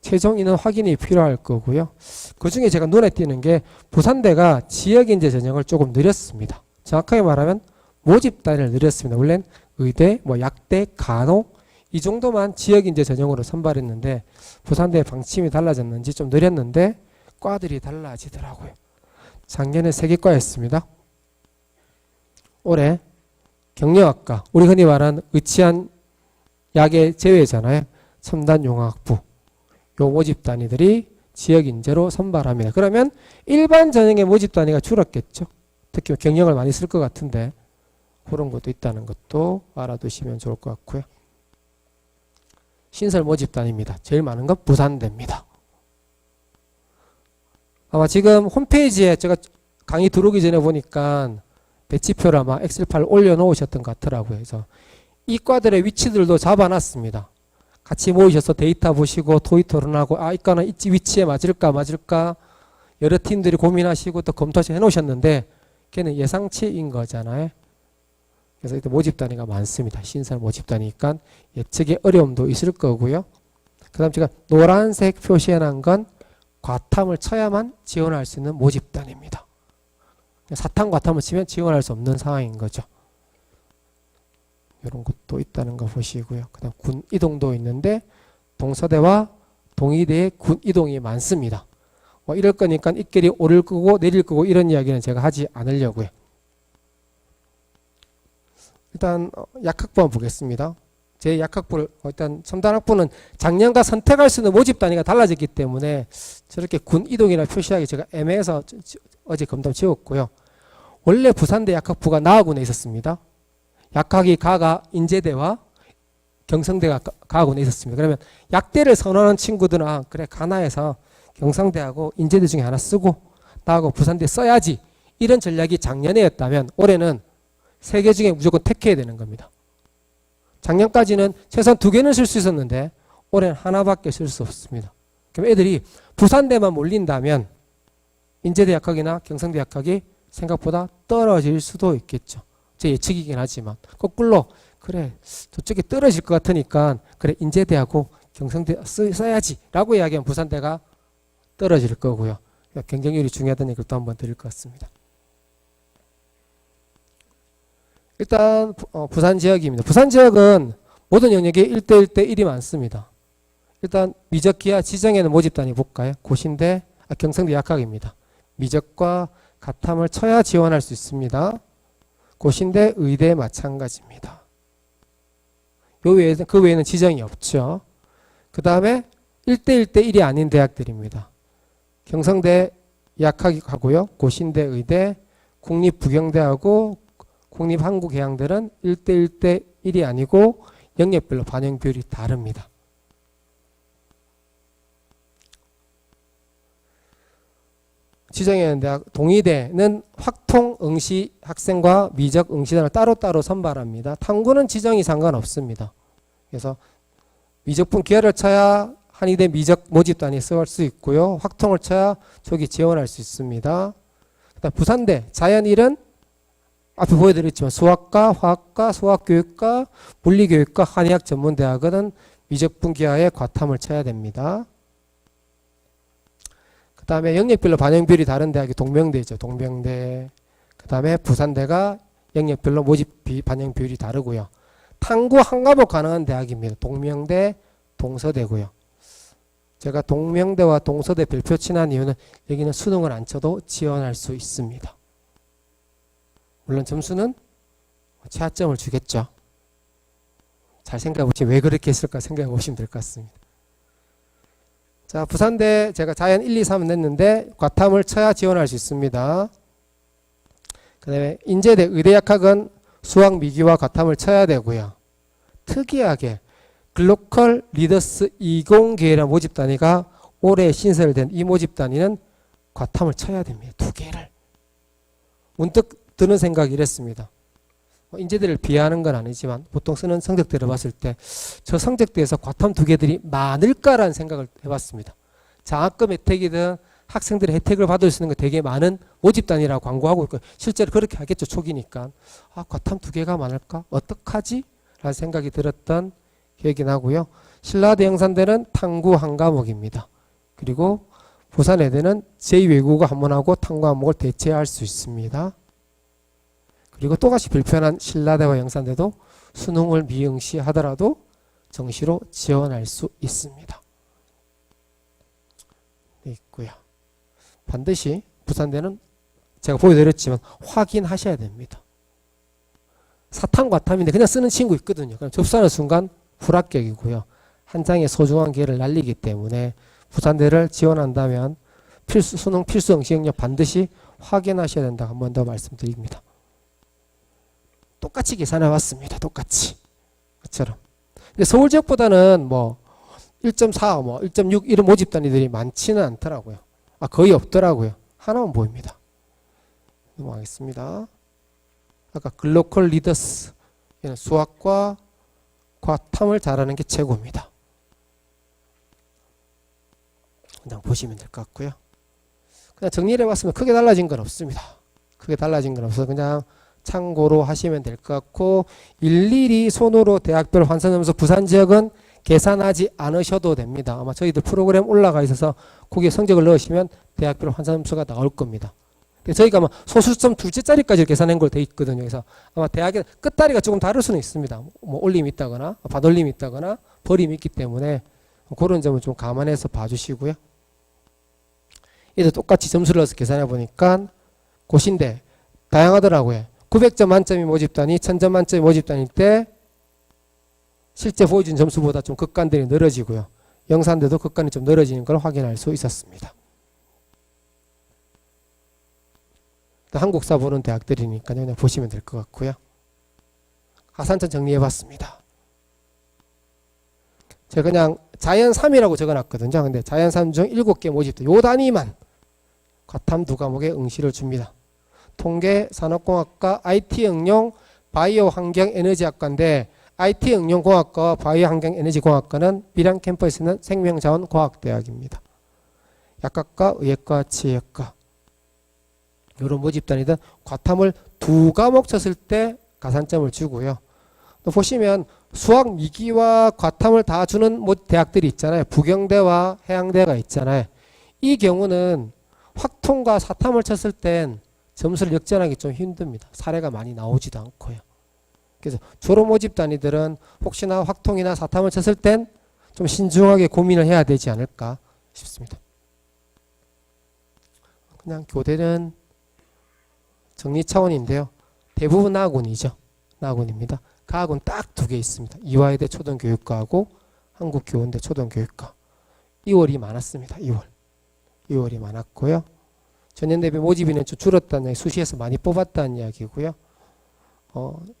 최종 인원 확인이 필요할 거고요. 그 중에 제가 눈에 띄는 게 부산대가 지역인재 전형을 조금 늘렸습니다. 정확하게 말하면 모집 단위를 늘렸습니다. 원래는 의대, 약대, 간호 이 정도만 지역인재 전형으로 선발했는데 부산대의 방침이 달라졌는지 좀 늘렸는데 과들이 달라지더라고요. 작년에 3개과였습니다. 올해 경영학과, 우리 흔히 말하는 의치한 약의 제외잖아요. 첨단용화학부 요 모집 단위들이 지역인재로 선발합니다. 그러면 일반 전형의 모집 단위가 줄었겠죠. 특히 경영을 많이 쓸 것 같은데 그런 것도 있다는 것도 알아두시면 좋을 것 같고요. 신설 모집 단위입니다. 제일 많은 건 부산대입니다. 아마 지금 홈페이지에 제가 강의 들어오기 전에 보니까 배치표를 아마 엑셀 파일 올려놓으셨던 것 같더라고요. 그래서 이 과들의 위치들도 잡아놨습니다. 같이 모이셔서 데이터 보시고 토의 토론하고 이 과는 이 위치에 맞을까 여러 팀들이 고민하시고 또 검토해 놓으셨는데 걔는 예상치인 거잖아요. 그래서 이때 모집 단위가 많습니다. 신설 모집 단위니까 예측의 어려움도 있을 거고요. 그 다음 제가 노란색 표시해놓은 건 과탐을 쳐야만 지원할 수 있는 모집 단위입니다. 사탐 과탐을 치면 지원할 수 없는 상황인 거죠. 이런 것도 있다는 거 보시고요. 그 다음 군 이동도 있는데 동서대와 동의대의 군 이동이 많습니다. 이럴 거니까 입결이 오를 거고 내릴 거고 이런 이야기는 제가 하지 않으려고요. 일단 약학부 한번 보겠습니다. 제 약학부를 일단 첨단학부는 작년과 선택할 수 있는 모집 단위가 달라졌기 때문에 저렇게 군 이동이라 표시하기 제가 애매해서 어제 검담 지웠고요. 원래 부산대 약학부가 나하군에 있었습니다. 약학이 가가 인제대와 경성대가 가하군에 있었습니다. 그러면 약대를 선호하는 친구들은 그래 가나에서 경성대하고 인제대 중에 하나 쓰고 나하고 부산대 써야지 이런 전략이 작년에였다면 올해는 3개 중에 무조건 택해야 되는 겁니다. 작년까지는 최소한 2개는 쓸 수 있었는데 올해는 하나밖에 쓸 수 없습니다. 그럼 애들이 부산대만 몰린다면 인제대 약학이나 경성대 약학이 생각보다 떨어질 수도 있겠죠. 제 예측이긴 하지만 거꾸로 그래 저쪽에 떨어질 것 같으니까 그래 인제대하고 경성대 써야지 라고 이야기하면 부산대가 떨어질 거고요. 경쟁률이 중요하다는 얘기를 또 한번 드릴 것 같습니다. 일단 부산 지역입니다. 부산 지역은 모든 영역에 1대1대 1이 많습니다. 일단 미적 기하 지정에는 모집 단위 볼까요? 고신대, 경성대 약학입니다. 미적과 가탐을 쳐야 지원할 수 있습니다. 고신대, 의대 마찬가지입니다. 그 외에는 지정이 없죠. 그 다음에 1대1대 1이 아닌 대학들입니다. 경성대 약학하고요. 고신대, 의대, 국립부경대하고 국립한국계양들은 1대1대 1이 아니고 영역별로 반영 비율이 다릅니다. 지정해야 대학 동의대는 확통 응시 학생과 미적 응시단을 따로따로 선발합니다. 탐구는 지정이 상관없습니다. 그래서 미적분 기하를 쳐야 한의대 미적 모집단이 쓸 수 있고요. 확통을 쳐야 저기 지원할 수 있습니다. 그다음 부산대 자연1은 앞에 보여드렸지만 수학과, 화학과, 수학교육과, 물리교육과, 한의학 전문대학은 미적분 기하에 과탐을 쳐야 됩니다. 그 다음에 영역별로 반영 비율이 다른 대학이 동명대죠. 동명대. 그 다음에 부산대가 영역별로 모집 반영 비율이 다르고요. 탐구 한 과목 가능한 대학입니다. 동명대, 동서대고요. 제가 동명대와 동서대 별표 친한 이유는 여기는 수능을 안 쳐도 지원할 수 있습니다. 물론 점수는 최하점을 주겠죠. 잘 생각해 보시면 왜 그렇게 했을까 생각해 보시면 될 것 같습니다. 자, 부산대 제가 자연 1, 2, 3 냈는데 과탐을 쳐야 지원할 수 있습니다. 그 다음에 인제대 의대약학은 수학 미기와 과탐을 쳐야 되고요. 특이하게 글로컬 리더스 20개라는 모집 단위가 올해 신설된 이 모집 단위는 과탐을 쳐야 됩니다. 2개를. 문득 드는 생각이 이랬습니다. 인재들을 비하하는 건 아니지만 보통 쓰는 성적대를 봤을 때 저 성적대에서 과탐 2개들이 많을까라는 생각을 해봤습니다. 장학금 혜택이든 학생들의 혜택을 받을 수 있는 거 되게 많은 모집 단위라고 광고하고 있고 실제로 그렇게 하겠죠. 초기니까. 과탐 2개가 많을까? 어떡하지? 라는 생각이 들었던 기억이 나고요. 신라대 영산대는 탐구 한 과목입니다. 그리고 부산예대는 제2외국어 한 문하고 탐구 한 목을 대체할 수 있습니다. 그리고 또다시 불편한 신라대와 영산대도 수능을 미응시 하더라도 정시로 지원할 수 있습니다. 네, 있고요. 반드시 부산대는 제가 보여드렸지만 확인하셔야 됩니다. 사탐 과탐인데 그냥 쓰는 친구 있거든요. 그럼 접수하는 순간 불합격이고요. 한 장의 소중한 기회를 날리기 때문에 부산대를 지원한다면 수능 필수 응시 능력 반드시 확인하셔야 된다. 한 번 더 말씀드립니다. 똑같이 계산해 왔습니다. 똑같이. 그처럼. 근데 서울 지역보다는 1.4, 1.6 이런 모집 단위들이 많지는 않더라고요. 거의 없더라고요. 하나만 보입니다. 넘어가겠습니다. 아까 글로컬 리더스. 얘는 수학과 과탐을 잘하는 게 최고입니다. 그냥 보시면 될 것 같고요. 그냥 정리를 해봤으면 크게 달라진 건 없습니다. 크게 달라진 건 없어서 그냥 참고로 하시면 될 것 같고 일일이 손으로 대학별 환산 점수 부산 지역은 계산하지 않으셔도 됩니다. 아마 저희들 프로그램 올라가 있어서 거기에 성적을 넣으시면 대학별 환산 점수가 나올 겁니다. 저희가 아마 소수점 둘째 자리까지 계산한 걸 돼 있거든요. 그래서 아마 대학의 끝다리가 조금 다를 수는 있습니다. 올림이 있다거나 반올림이 있다거나 버림이 있기 때문에 그런 점을 좀 감안해서 봐주시고요. 얘도 똑같이 점수를 넣어서 계산해 보니까 고신대 다양하더라고요. 900점 만점이 모집단위, 1000점 만점이 모집단위일 때 실제 보여준 점수보다 좀 극간들이 늘어지고요. 영산대도 극간이 좀 늘어지는 걸 확인할 수 있었습니다. 한국사 보는 대학들이니까 그냥 보시면 될 것 같고요. 가산점 정리해봤습니다. 제가 그냥 자연 3이라고 적어놨거든요. 근데 자연 3 중 7개 모집도 요 단위만 과탐 2과목에 응시를 줍니다. 통계, 산업공학과, IT 응용, 바이오 환경 에너지학과인데 IT 응용 공학과와 바이오 환경 에너지 공학과는 밀양 캠퍼스에 있는 생명자원 과학대학입니다. 약학과, 의학과, 치의학과 이런 모집단위든 과탐을 2과목 쳤을 때 가산점을 주고요. 또 보시면 수학 미기와 과탐을 다 주는 대학들이 있잖아요. 부경대와 해양대가 있잖아요. 이 경우는 확통과 사탐을 쳤을 땐 점수를 역전하기 좀 힘듭니다. 사례가 많이 나오지도 않고요. 그래서 졸업 모집 단위들은 혹시나 확통이나 사탐을 쳤을 땐 좀 신중하게 고민을 해야 되지 않을까 싶습니다. 그냥 교대는 정리 차원인데요. 대부분 나군이죠. 나군입니다. 가학은 딱 2개 있습니다. 이화여대 초등교육과하고 한국교원대 초등교육과. 2월이 많았습니다. 2월이 많았고요. 전년 대비 모집인은 좀 줄었다는 이야기, 수시에서 많이 뽑았다는 이야기고요.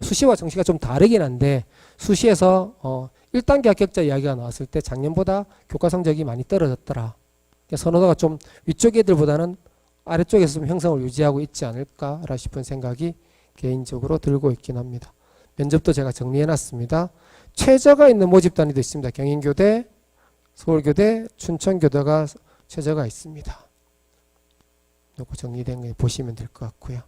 수시와 정시가 좀 다르긴 한데 수시에서 1단계 합격자 이야기가 나왔을 때 작년보다 교과 성적이 많이 떨어졌더라. 선호도가 좀 위쪽 애들보다는 아래쪽에서 좀 형성을 유지하고 있지 않을까 싶은 생각이 개인적으로 들고 있긴 합니다. 면접도 제가 정리해놨습니다. 최저가 있는 모집 단위도 있습니다. 경인교대, 서울교대, 춘천교대가 최저가 있습니다. 요거 정리된 거 보시면 될 것 같고요.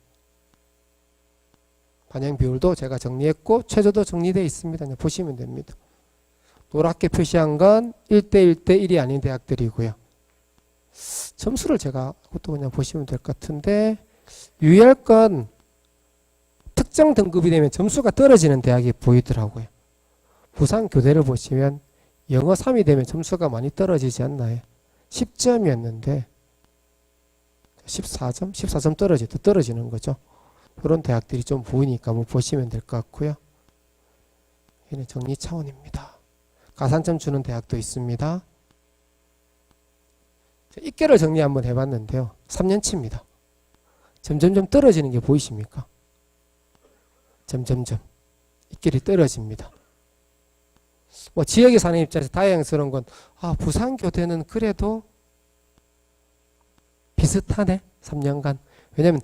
반영 비율도 제가 정리했고 최저도 정리되어 있습니다. 그냥 보시면 됩니다. 노랗게 표시한 건 1대 1대 1이 아닌 대학들이고요. 점수를 제가 그것도 그냥 보시면 될 것 같은데 유의할 건 특정 등급이 되면 점수가 떨어지는 대학이 보이더라고요. 부산교대를 보시면 영어 3이 되면 점수가 많이 떨어지지 않나요? 10점이었는데 14점? 14점 떨어지는 거죠. 그런 대학들이 좀 보이니까 한번 보시면 될 것 같고요. 얘는 정리 차원입니다. 가산점 주는 대학도 있습니다. 입계를 정리 한번 해봤는데요. 3년치입니다. 점점점 떨어지는 게 보이십니까? 점점점 입결이 떨어집니다. 뭐 지역에 사는 입장에서 다행스러운 건 부산교대는 그래도 비슷하네. 3년간. 왜냐면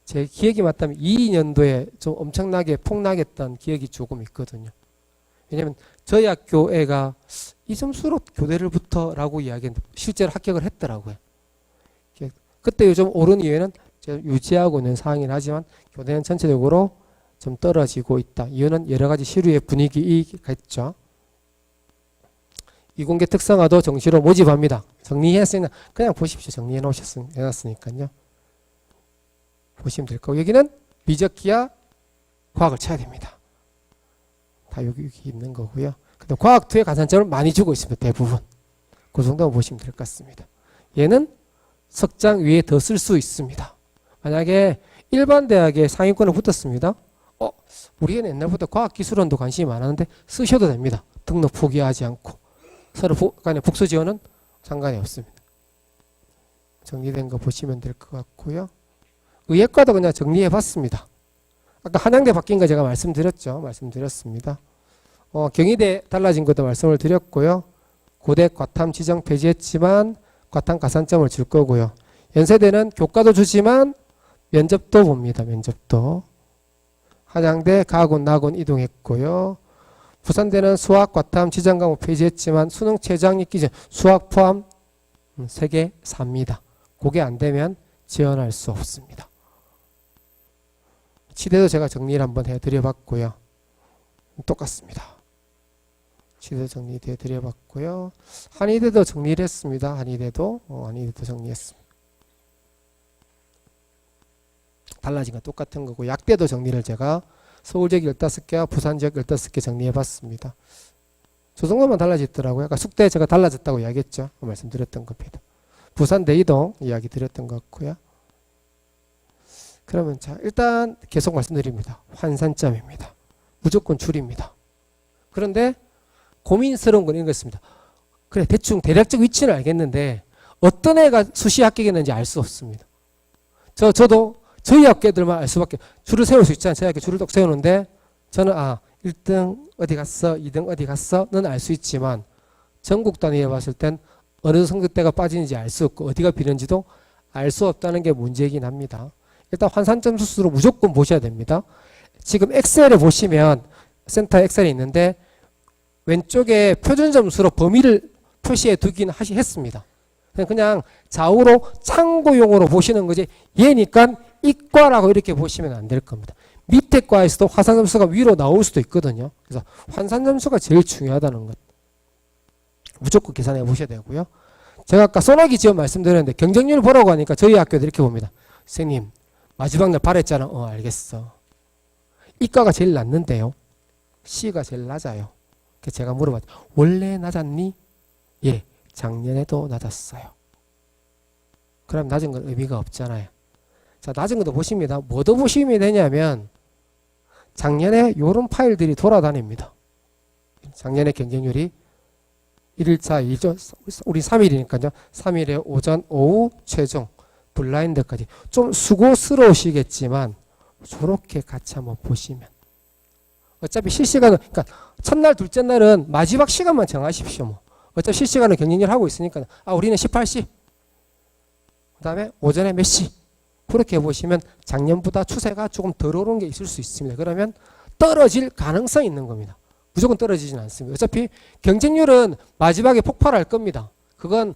제 기억이 맞다면 22년도에 좀 엄청나게 폭락했던 기억이 조금 있거든요. 왜냐면 저희 학교 애가 이 점수로 교대를 붙어라고 이야기했는데 실제로 합격을 했더라고요. 그때 요즘 오른 이유는 제가 유지하고 있는 상황이긴 하지만 교대는 전체적으로 좀 떨어지고 있다. 이유는 여러 가지 시류의 분위기가 있죠. 이공계 특성화도 정시로 모집합니다. 정리했으니까 그냥 보십시오. 정리해 놓으셨으니까요. 보시면 될 거고 여기는 미적기와 과학을 쳐야 됩니다. 다 여기 있는 거고요. 근데 과학 투에 가산점을 많이 주고 있습니다. 대부분. 그 정도만 보시면 될 것 같습니다. 얘는 석장 위에 더 쓸 수 있습니다. 만약에 일반 대학에 상위권에 붙었습니다. 우리 애는 옛날부터 과학기술원도 관심이 많았는데 쓰셔도 됩니다. 등록 포기하지 않고. 서로 간의 복수 지원은 상관이 없습니다. 정리된 거 보시면 될 것 같고요. 의예과도 그냥 정리해 봤습니다. 아까 한양대 바뀐 거 제가 말씀드렸습니다. 경희대 달라진 것도 말씀을 드렸고요. 고대 과탐 지정 폐지했지만 과탐 가산점을 줄 거고요. 연세대는 교과도 주지만 면접도 봅니다. 면접도. 한양대 가군 나군 이동했고요. 부산대는 수학 과탐 지정 과목 폐지했지만 수능 최저학력 기준 수학 포함 3개 삽니다. 그게 안 되면 지원할 수 없습니다. 치대도 제가 정리를 한번 해드려봤고요. 똑같습니다. 치대도 정리해드려봤고요. 한의대도 정리를 했습니다. 한의대도 정리했습니다. 달라진 건 똑같은 거고 약대도 정리를 제가 서울 지역 15개와 부산 지역 15개 정리해봤습니다. 저 정도만 달라졌더라고요. 아까 숙대 제가 달라졌다고 이야기했죠. 말씀드렸던 겁니다. 부산 대이동 이야기 드렸던 것 같고요. 그러면 자 일단 계속 말씀드립니다. 환산점입니다. 무조건 줄입니다. 그런데 고민스러운 건 이런 것입니다. 그래 대충 대략적 위치는 알겠는데 어떤 애가 수시 합격했는지 알 수 없습니다. 저도 저희 학교들만 알 수밖에 줄을 세울 수 있잖아요. 저희 학교 줄을 딱 세우는데 저는 1등 어디 갔어 2등 어디 갔어는 알 수 있지만 전국 단위에 봤을 땐 어느 성적대가 빠지는지 알 수 없고 어디가 비는지도 알 수 없다는 게 문제이긴 합니다. 일단 환산점 수수로 무조건 보셔야 됩니다. 지금 엑셀에 보시면 센터에 엑셀이 있는데 왼쪽에 표준 점수로 범위를 표시해 두긴 했습니다. 그냥 좌우로 참고용으로 보시는 거지 얘니까 이과라고 이렇게 보시면 안 될 겁니다. 밑에 과에서도 환산점수가 위로 나올 수도 있거든요. 그래서 환산점수가 제일 중요하다는 것 무조건 계산해 보셔야 되고요. 제가 아까 소나기 지원 말씀드렸는데 경쟁률 보라고 하니까 저희 학교도 이렇게 봅니다. 선생님 마지막 날 발했잖아. 알겠어. 이과가 제일 낮는데요. C가 제일 낮아요. 그래서 제가 물어봤죠. 원래 낮았니? 예, 작년에도 낮았어요. 그럼 낮은 건 의미가 없잖아요. 자, 낮은 것도 보십니다. 뭐도 보시면 되냐면 작년에 요런 파일들이 돌아다닙니다. 작년에 경쟁률이 1일차 2조 우리 3일이니까요. 3일에 오전, 오후, 최종 블라인드까지 좀 수고스러우시겠지만 저렇게 같이 한번 보시면 어차피 실시간은 그러니까 첫날 둘째 날은 마지막 시간만 정하십시오. 뭐. 어차피 실시간은 경쟁률 하고 있으니까 우리는 18시 그 다음에 오전에 몇 시 그렇게 해보시면 작년보다 추세가 조금 덜 오른 게 있을 수 있습니다. 그러면 떨어질 가능성이 있는 겁니다. 무조건 떨어지진 않습니다. 어차피 경쟁률은 마지막에 폭발할 겁니다. 그건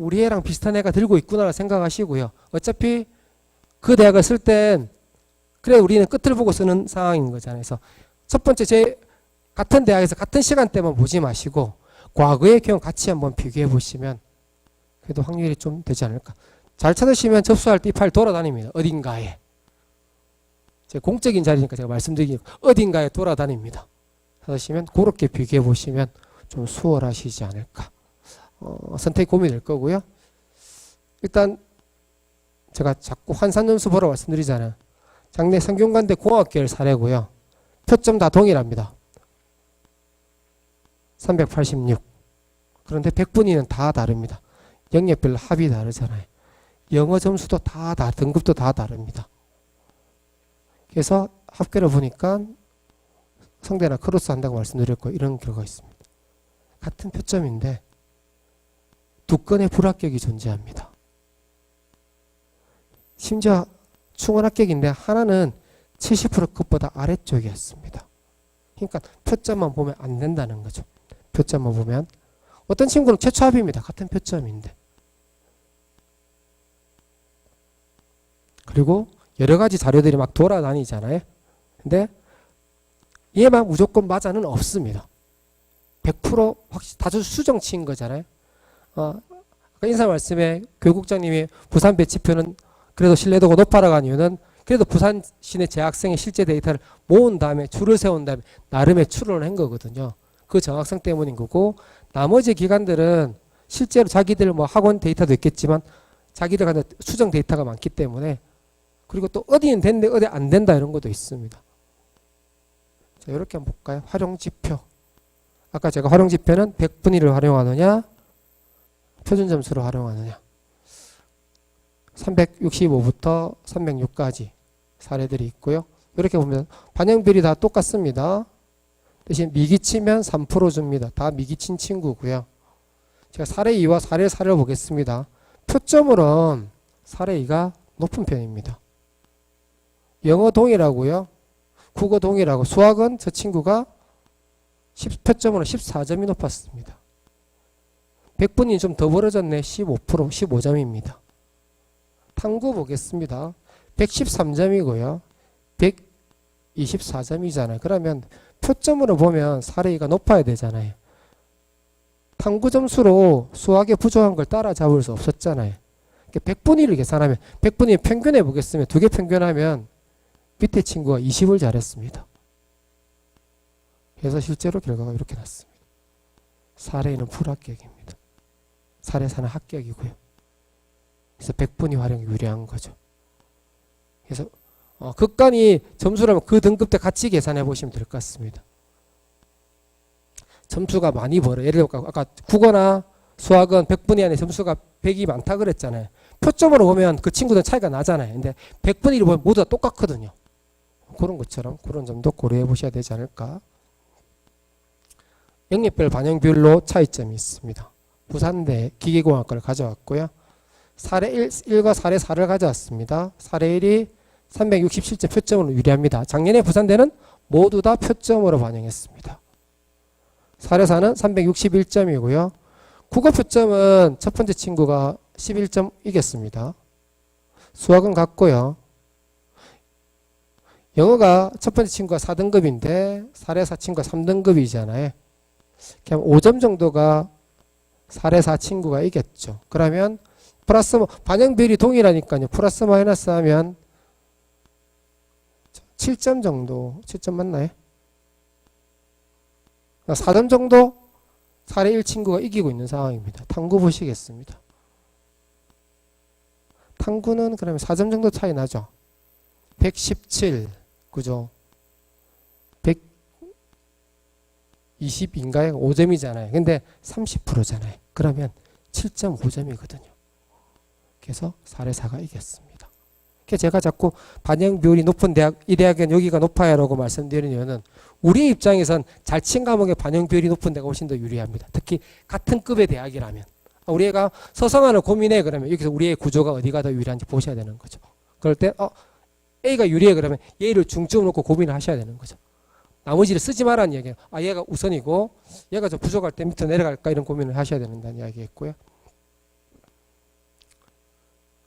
우리 애랑 비슷한 애가 들고 있구나 생각하시고요. 어차피 그 대학을 쓸 땐 그래 우리는 끝을 보고 쓰는 상황인 거잖아요. 그래서 첫 번째 같은 대학에서 같은 시간대만 보지 마시고 과거의 경우 같이 한번 비교해 보시면 그래도 확률이 좀 되지 않을까. 잘 찾으시면 접수할 때 이 파일 돌아다닙니다. 어딘가에. 제 공적인 자리니까 제가 말씀드리기 어딘가에 돌아다닙니다. 찾으시면 그렇게 비교해 보시면 좀 수월하시지 않을까. 선택이 고민될 거고요. 일단 제가 자꾸 환산점수 보러 말씀드리잖아요. 작년 성균관대 공학계열 사례고요. 표점 다 동일합니다. 386. 그런데 100분위는 다 다릅니다. 영역별로 합이 다르잖아요. 영어 점수도 등급도 다 다릅니다. 그래서 합계를 보니까 성대나 크로스 한다고 말씀드렸고 이런 결과가 있습니다. 같은 표점인데 두 건의 불합격이 존재합니다. 심지어 충원 합격인데 하나는 70% 끝보다 아래쪽이었습니다. 그러니까 표점만 보면 안 된다는 거죠. 표점만 보면. 어떤 친구는 최초 합입니다. 같은 표점인데. 그리고 여러 가지 자료들이 막 돌아다니잖아요. 근데 얘만 무조건 맞아는 없습니다. 100% 확실히 다수 수정치인 거잖아요. 아까 인사 말씀에 교육국장님이 부산 배치표는 그래도 신뢰도가 높아라간 이유는 그래도 부산 시내 재학생의 실제 데이터를 모은 다음에 줄을 세운 다음에 나름의 추론을 한 거거든요. 그 정확성 때문인 거고, 나머지 기관들은 실제로 자기들 뭐 학원 데이터도 있겠지만 자기들 간에 수정 데이터가 많기 때문에, 그리고 또 어디는 된데 어디 안 된다 이런 것도 있습니다. 자, 이렇게 한번 볼까요? 활용지표. 아까 제가 활용지표는 100분위를 활용하느냐 표준점수를 활용하느냐, 365부터 306까지 사례들이 있고요. 이렇게 보면 반영비율이 다 똑같습니다. 대신 미기치면 3% 줍니다. 다 미기친 친구고요. 제가 사례 2와 사례 4를 보겠습니다. 표점으로는 사례 2가 높은 편입니다. 영어 동일하고요. 국어 동일하고, 수학은 저 친구가 표점으로 14점이 높았습니다. 100분이 좀 더 벌어졌네. 15%, 15점입니다. 탐구 보겠습니다. 113점이고요. 124점이잖아요. 그러면 표점으로 보면 사례 2가 높아야 되잖아요. 탐구 점수로 수학에 부족한 걸 따라잡을 수 없었잖아요. 100분위를 계산하면, 100분위 평균해 보겠습니다. 두 개 평균하면 밑에 친구가 20을 잘했습니다. 그래서 실제로 결과가 이렇게 났습니다. 사례 2는 불합격입니다. 사례 4는 합격이고요. 그래서 100분위 활용이 유리한 거죠. 그래서 극간이 점수라면 그 등급대 같이 계산해 보시면 될 것 같습니다. 점수가 많이 벌어요. 예를 들어 아까 국어나 수학은 100분위 안에 점수가 100이 많다 그랬잖아요. 표점으로 보면 그 친구들 차이가 나잖아요. 근데 100분위를 보면 모두 다 똑같거든요. 그런 것처럼 그런 점도 고려해 보셔야 되지 않을까. 영역별 반영 비율로 차이점이 있습니다. 부산대 기계공학과를 가져왔고요. 사례 1과 사례 4를 가져왔습니다. 사례 1이 367점 표점으로 유리합니다. 작년에 부산대는 모두 다 표점으로 반영했습니다. 사례 4는 361점이고요. 국어 표점은 첫 번째 친구가 11점 이겼습니다. 수학은 같고요. 영어가 첫 번째 친구가 4등급인데 사례 4 친구가 3등급이잖아요. 그냥 5점 정도가 사례 4 친구가 이겼죠. 그러면 플러스 반영 비율이 동일하니까요. 플러스 마이너스 하면 7점 정도, 7점 맞나요? 4점 정도 사례 1 친구가 이기고 있는 상황입니다. 탐구 보시겠습니다. 탐구는 그러면 4점 정도 차이 나죠. 117, 그죠? 120인가요? 5점이잖아요. 근데 30%잖아요. 그러면 7.5점이거든요. 그래서 사례 4가 이겼습니다. 제가 자꾸 반영 비율이 높은 대학, 이 대학은 여기가 높아야 라고 말씀드리는 이유는 우리 입장에선 잘 친 과목의 반영 비율이 높은 데가 훨씬 더 유리합니다. 특히 같은 급의 대학이라면. 우리 애가 서성안을 고민해 그러면 여기서 우리 애 구조가 어디가 더 유리한지 보셔야 되는 거죠. 그럴 때 A가 유리해 그러면 얘를 중점으로 놓고 고민을 하셔야 되는 거죠. 나머지를 쓰지 말라는 이야기예요. 얘가 우선이고 얘가 좀 부족할 때 밑으로 내려갈까 이런 고민을 하셔야 된다는 이야기였고요.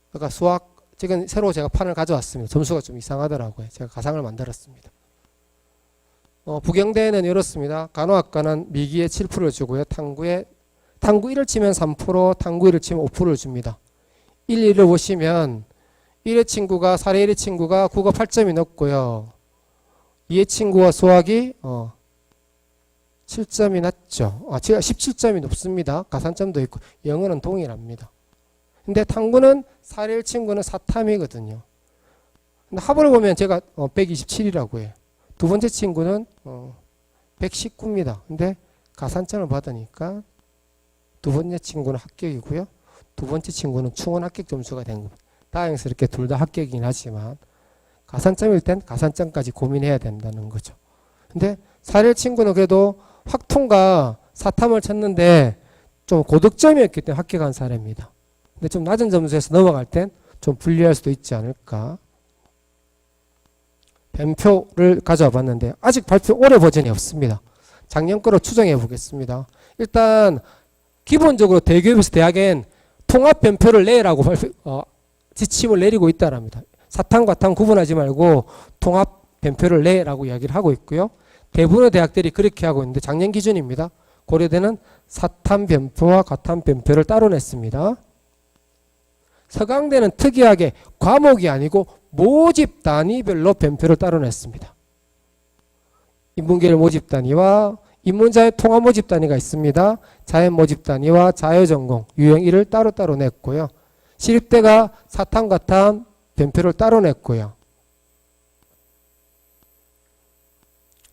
그러니까 수학 지금 새로 제가 판을 가져왔습니다. 점수가 좀 이상하더라고요. 제가 가상을 만들었습니다. 부경대는 이렇습니다. 간호학과는 미기에 7%를 주고요. 탐구 1을 치면 3%, 탐구 2를 치면 5%를 줍니다. 1, 2를 보시면 1의 친구가 사례 1의 친구가 국어 8점이 높고요. 2의 친구와 수학이 7점이 낮죠. 17점이 높습니다. 가산점도 있고 영어는 동일합니다. 근데 탐구는 사례 1 친구는 4탐이거든요. 근데 합을 보면 제가 127이라고 해요. 두 번째 친구는 119입니다. 근데 가산점을 받으니까 두 번째 친구는 합격이고요. 두 번째 친구는 충원 합격 점수가 된 겁니다. 다행스럽게 둘 다 합격이긴 하지만 가산점일 땐 가산점까지 고민해야 된다는 거죠. 근데 사례 친구는 그래도 확통과 사탐을 쳤는데 좀 고득점이었기 때문에 합격한 사례입니다. 근데 좀 낮은 점수에서 넘어갈 땐 좀 불리할 수도 있지 않을까. 뱀표를 가져와 봤는데 아직 발표 올해 버전이 없습니다. 작년 거로 추정해 보겠습니다. 일단 기본적으로 대기업에서 대학엔 통합 뱀표를 내라고 지침을 내리고 있다랍니다. 사탐, 과탐 구분하지 말고 통합 뱀표를 내라고 이야기를 하고 있고요. 대부분의 대학들이 그렇게 하고 있는데 작년 기준입니다. 고려대는 사탐 뱀표와 과탐 뱀표를 따로 냈습니다. 서강대는 특이하게 과목이 아니고 모집 단위별로 뱀표를 따로 냈습니다. 인문계열 모집 단위와 인문자의 통합 모집 단위가 있습니다. 자연 모집 단위와 자유전공, 유형 1을 따로따로 냈고요. 시립대가 사탐, 과탐 뱀표를 따로 냈고요.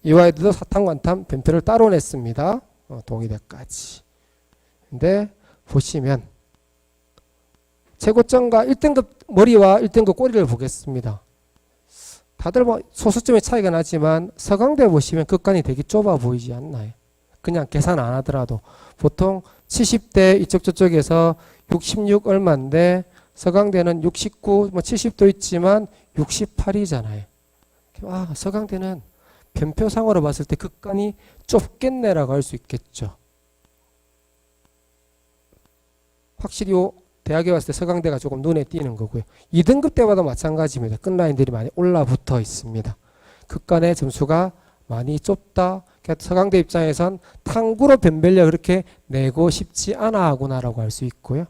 이화여대도 사탐, 과탐 뱀표를 따로 냈습니다. 동의대까지. 근데 보시면 최고점과 1등급 머리와 1등급 꼬리를 보겠습니다. 다들 뭐 소수점의 차이가 나지만 서강대 보시면 극간이 되게 좁아 보이지 않나요? 그냥 계산 안 하더라도 보통 70대 이쪽 저쪽에서 66 얼마인데 서강대는 69, 뭐 70도 있지만 68이잖아요. 아, 서강대는 변표상으로 봤을 때 극간이 좁겠네라고 할 수 있겠죠. 확실히 대학에 왔을 때 서강대가 조금 눈에 띄는 거고요. 2등급 때마다 마찬가지입니다. 끝라인들이 많이 올라붙어 있습니다. 극간의 점수가 많이 좁다. 서강대 입장에선 탕구로 변별력 그렇게 내고 싶지 않아 하구나라고 할 수 있고요.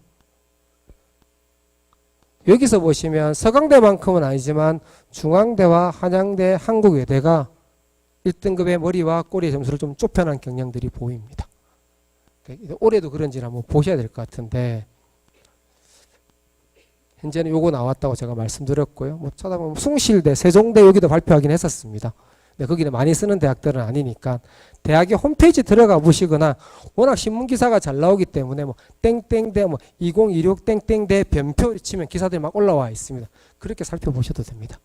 여기서 보시면 서강대만큼은 아니지만 중앙대와 한양대, 한국외대가 1등급의 머리와 꼬리의 점수를 좀 좁혀놓은 경향들이 보입니다. 올해도 그런지를 한번 보셔야 될 것 같은데 현재는 요거 나왔다고 제가 말씀드렸고요. 뭐 찾아보면 숭실대, 세종대 여기도 발표하긴 했었습니다. 근데 거기는 많이 쓰는 대학들은 아니니까 대학의 홈페이지 들어가 보시거나 워낙 신문기사가 잘 나오기 때문에 뭐 땡땡대 뭐 2026 땡땡대 변표 치면 기사들이 막 올라와 있습니다. 그렇게 살펴보셔도 됩니다.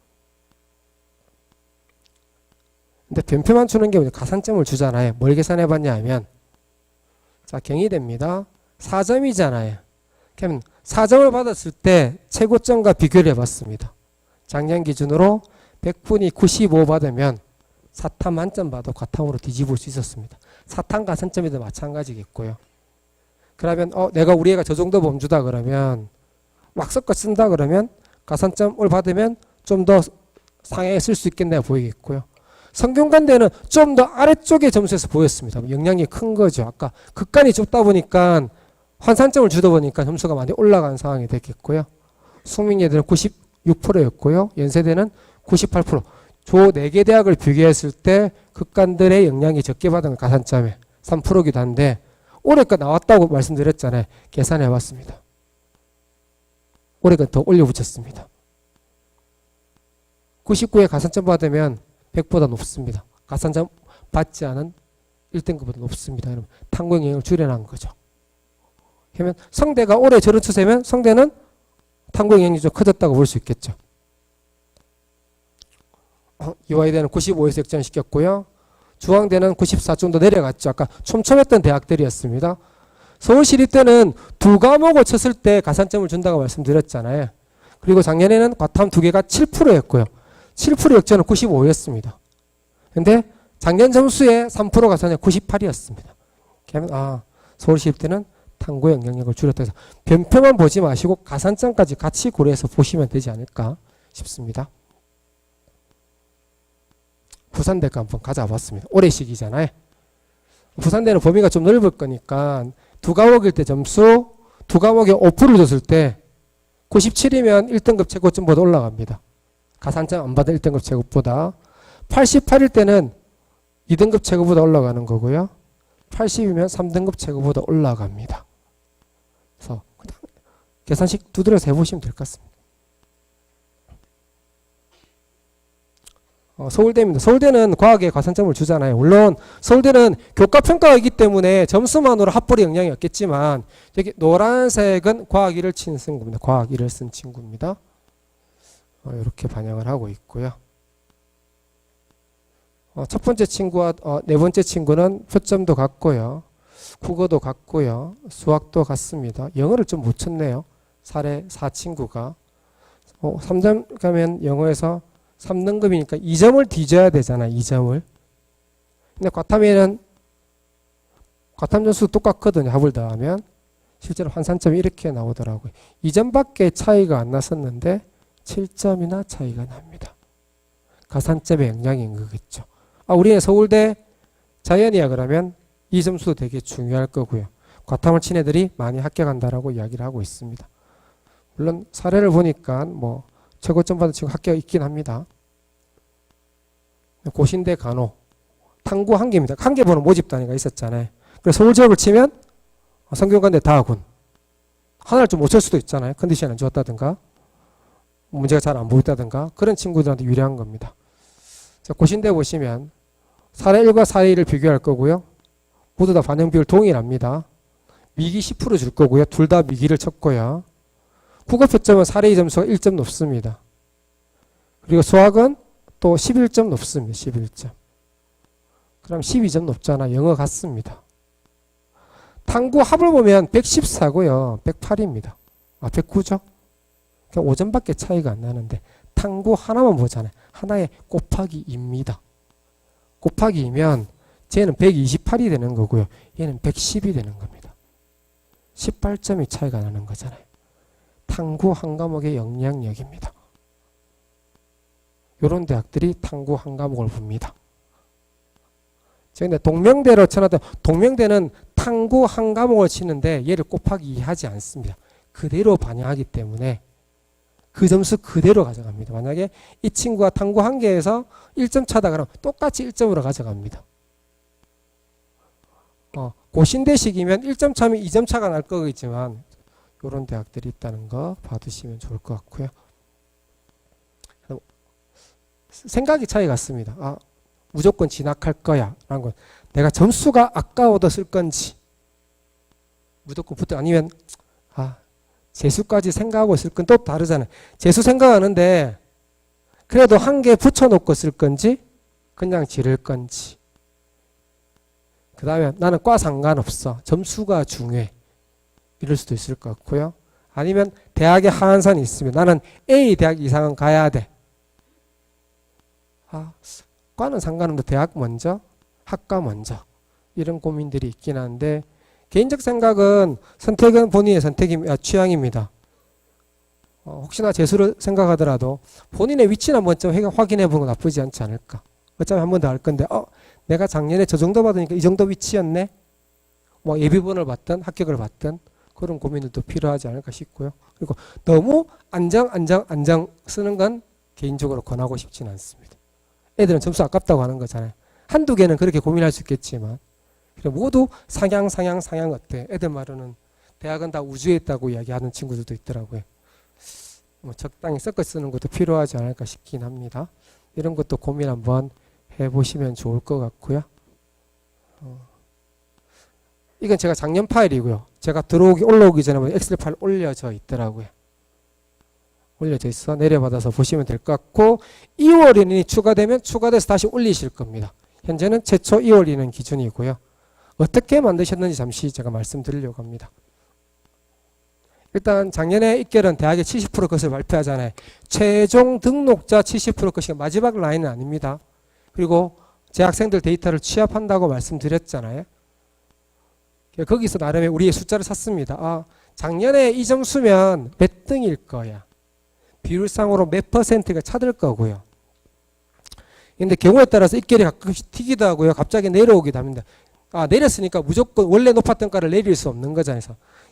근데 변표만 주는 게 가산점을 주잖아요. 뭘 계산해 봤냐 하면 자, 경희대입니다. 4점이잖아요. 그럼 4점을 받았을 때 최고점과 비교를 해봤습니다. 작년 기준으로 100분이 95 받으면 사탐 만점 봐도 과탐으로 뒤집을 수 있었습니다. 사탐 가산점에도 마찬가지겠고요. 그러면 내가 우리 애가 저 정도 범주다 그러면 막 섞어 쓴다 그러면 가산점을 받으면 좀 더 상향에 쓸 수 있겠네 보이겠고요. 성균관대는 좀 더 아래쪽의 점수에서 보였습니다. 영향이 큰 거죠. 아까 극간이 좁다 보니까 환산점을 주다 보니까 점수가 많이 올라간 상황이 됐겠고요. 숙명여대는 96%였고요. 연세대는 98%. 조 4개 대학을 비교했을 때 극간들의 영향이 적게 받은 가산점에 3%기도 한데 올해가 나왔다고 말씀드렸잖아요. 계산해 봤습니다. 올해가 더 올려붙였습니다. 99에 가산점 받으면 100보다 높습니다. 가산점 받지 않은 1등급보다 높습니다. 여러분, 탐구 영향을 줄여놓은 거죠. 그러면 성대가 올해 저런 추세면 성대는 탐구 영향이 좀 커졌다고 볼 수 있겠죠. 이화여대는 95에서 역전시켰고요. 중앙대는 94 정도 내려갔죠. 아까 촘촘했던 대학들이었습니다. 서울시립대는 2과목을 쳤을 때 가산점을 준다고 말씀드렸잖아요. 그리고 작년에는 과탐 2개가 7%였고요. 7% 역전은 95였습니다. 근데 작년 점수에 3% 가산이 98이었습니다. 그러면 서울시립대는 탐구 영향력을 줄였다 해서 변표만 보지 마시고 가산점까지 같이 고려해서 보시면 되지 않을까 싶습니다. 부산대가 한번 가져와봤습니다. 올해 시기잖아요. 부산대는 범위가 좀 넓을 거니까 2과목일 때 점수 2과목에 5% 줬을 때 97이면 1등급 최고점보다 올라갑니다. 가산점 안 받은 1등급 최고보다 88일 때는 2등급 최고보다 올라가는 거고요. 80이면 3등급 최고보다 올라갑니다. 그래서 계산식 두드려서 해보시면 될 것 같습니다. 서울대입니다. 서울대는 과학에 가산점을 주잖아요. 물론 서울대는 교과평가이기 때문에 점수만으로 합벌의 영향이 없겠지만 여기 노란색은 과학 1을 친 친구입니다. 과학 1을 쓴 친구입니다. 이렇게 반영을 하고 있고요. 첫 번째 친구와 네 번째 친구는 표점도 같고요. 국어도 같고요. 수학도 같습니다. 영어를 좀 못 쳤네요. 사례 4친구가. 3점 가면 영어에서 3등급이니까 2점을 뒤져야 되잖아. 2점을. 근데 과탐에는 과탐 점수 똑같거든요. 합을 더하면. 실제로 환산점이 이렇게 나오더라고요. 2점밖에 차이가 안 났었는데 7점이나 차이가 납니다. 가산점의 영향인 거겠죠. 우리는 서울대 자연이야 그러면 이 점수도 되게 중요할 거고요. 과탐을 친 애들이 많이 합격한다라고 이야기를 하고 있습니다. 물론 사례를 보니까 뭐 최고점 받은 친구 합격 있긴 합니다. 고신대 간호 탐구 한 개입니다. 한 개 보는 모집 단위가 있었잖아요. 그래서 서울 지역을 치면 성균관대 다하군. 하나를 좀 못 칠 수도 있잖아요. 컨디션이 안 좋았다든가 문제가 잘 안 보였다든가 그런 친구들한테 유리한 겁니다. 자, 고신대 보시면 사례 1과 사례 2를 비교할 거고요. 모두 다 반영 비율 동일합니다. 미기 10% 줄 거고요. 둘 다 미기를 쳤고요. 국어 표점은 사례 2 점수가 1점 높습니다. 그리고 수학은 또 11점 높습니다. 11점. 그럼 12점 높잖아. 영어 같습니다. 탐구 합을 보면 114고요. 108입니다. 109죠? 그냥 5점밖에 차이가 안 나는데 탐구 하나만 보잖아요. 하나에 곱하기 2입니다. 곱하기 2면 쟤는 128이 되는 거고요. 얘는 110이 되는 겁니다. 18점이 차이가 나는 거잖아요. 탐구 한 과목의 영향력입니다. 이런 대학들이 탐구 한 과목을 봅니다. 근데 동명대로 쳐놨던 동명대는 탐구 한 과목을 치는데 얘를 곱하기 2 하지 않습니다. 그대로 반영하기 때문에 그 점수 그대로 가져갑니다. 만약에 이 친구가 탐구 한 개에서 1점 차다 그러면 똑같이 1점으로 가져갑니다. 고신대식이면 1점 차면 2점 차가 날 거겠지만 이런 대학들이 있다는 거 봐두시면 좋을 것 같고요. 생각이 차이 같습니다. 무조건 진학할 거야 라는 건 내가 점수가 아까워도 쓸 건지 무조건 붙어 아니면 재수까지 생각하고 쓸 건 또 다르잖아요. 재수 생각하는데 그래도 한 개 붙여놓고 쓸 건지 그냥 지를 건지 그 다음에 나는 과 상관없어. 점수가 중요해. 이럴 수도 있을 것 같고요. 아니면 대학에 하한선이 있으면 나는 A 대학 이상은 가야 돼. 과는 상관없는데 대학 먼저, 학과 먼저 이런 고민들이 있긴 한데 개인적 생각은 선택은 본인의 취향입니다. 혹시나 재수를 생각하더라도 본인의 위치는 한번 좀 확인해 보는 건 나쁘지 않지 않을까. 어차피 한 번 더 할 건데 내가 작년에 저 정도 받으니까 이 정도 위치였네. 뭐 예비번을 받든 합격을 받든 그런 고민들도 필요하지 않을까 싶고요. 그리고 너무 안정 쓰는 건 개인적으로 권하고 싶지는 않습니다. 애들은 점수 아깝다고 하는 거잖아요. 한두 개는 그렇게 고민할 수 있겠지만 모두 상향 어때? 애들 말로는 대학은 다 우주에 있다고 이야기하는 친구들도 있더라고요. 적당히 섞어 쓰는 것도 필요하지 않을까 싶긴 합니다. 이런 것도 고민 한번 해보시면 좋을 것 같고요. 이건 제가 작년 파일이고요. 제가 올라오기 전에 엑셀 파일 올려져 있더라고요. 올려져 있어 내려받아서 보시면 될 것 같고 2월인이 추가되면 추가돼서 다시 올리실 겁니다. 현재는 최초 2월이는 기준이고요. 어떻게 만드셨는지 잠시 제가 말씀드리려고 합니다. 일단 작년에 입결은 대학의 70% 것을 발표하잖아요. 최종 등록자 70% 것이 마지막 라인은 아닙니다. 그리고 재학생들 데이터를 취합한다고 말씀드렸잖아요. 거기서 나름의 우리의 숫자를 샀습니다. 작년에 이 점수면 몇 등일 거야. 비율상으로 몇 퍼센트가 차들 거고요. 근데 경우에 따라서 입결이 가끔씩 튀기도 하고요. 갑자기 내려오기도 합니다. 내렸으니까 무조건 원래 높았던 과를 내릴 수 없는 거잖아요.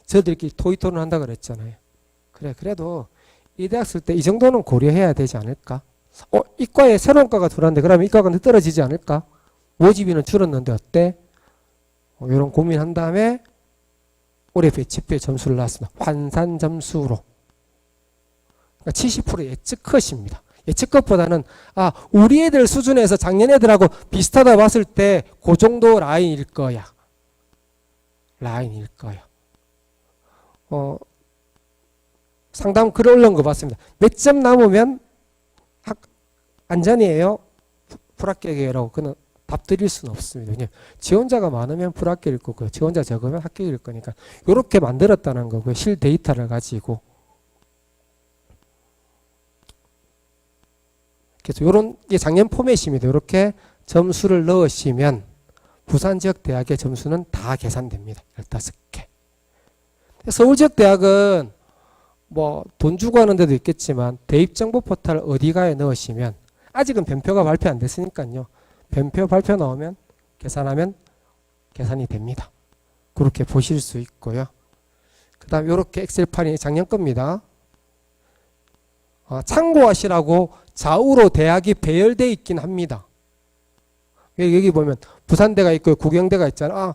저들끼리 토의토론 한다 그랬잖아요. 그래도 이 대학 쓸 때 이 정도는 고려해야 되지 않을까? 이과에 새로운 과가 들어왔는데 그러면 이과가 떨어지지 않을까? 모집인은 줄었는데 어때? 이런 고민한 다음에 올해 배치표에 점수를 놨습니다. 환산 점수로. 그러니까 70% 예측 컷입니다. 예측 컷보다는 우리 애들 수준에서 작년 애들하고 비슷하다 봤을 때 그 정도 라인일 거야. 상담 글 올라온 거 봤습니다. 몇 점 남으면 안전이에요? 불합격이에요라고. 그는 답 드릴 수는 없습니다. 왜냐하면 지원자가 많으면 불합격일 거고요. 지원자 적으면 합격일 거니까 이렇게 만들었다는 거고요. 실 데이터를 가지고. 그래서 이런 게 작년 포맷입니다. 이렇게 점수를 넣으시면 부산 지역 대학의 점수는 다 계산됩니다. 15개. 서울 지역 대학은 뭐 돈 주고 하는 데도 있겠지만 대입정보 포털 어디가에 넣으시면 아직은 변표가 발표 안 됐으니까요. 변표 발표 나오면 계산하면 계산이 됩니다. 그렇게 보실 수 있고요. 그 다음에 이렇게 엑셀 파일이 작년 겁니다. 참고하시라고 좌우로 대학이 배열되어 있긴 합니다. 여기 보면 부산대가 있고 구경대가 있잖아.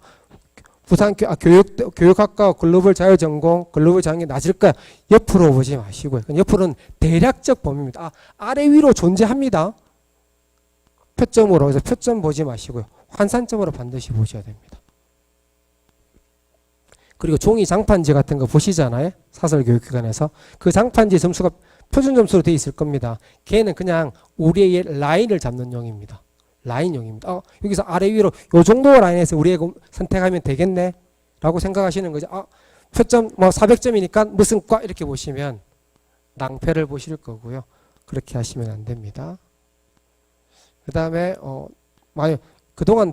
부산 교육학과 글로벌 자율전공, 글로벌 자율이 낮을까요? 옆으로 보지 마시고요. 옆으로는 대략적 범위입니다. 아래 위로 존재합니다. 표점으로 해서 표점 보지 마시고요. 환산점으로 반드시 보셔야 됩니다. 그리고 종이 장판지 같은 거 보시잖아요. 사설교육기관에서. 그 장판지 점수가 표준 점수로 되어 있을 겁니다. 걔는 그냥 우리의 라인을 잡는 용입니다. 라인용입니다. 여기서 아래 위로 요 정도 라인에서 우리가 선택하면 되겠네 라고 생각하시는 거죠. 표점 뭐 400점이니까 무슨 과 이렇게 보시면 낭패를 보실 거고요. 그렇게 하시면 안 됩니다. 그 다음에 그동안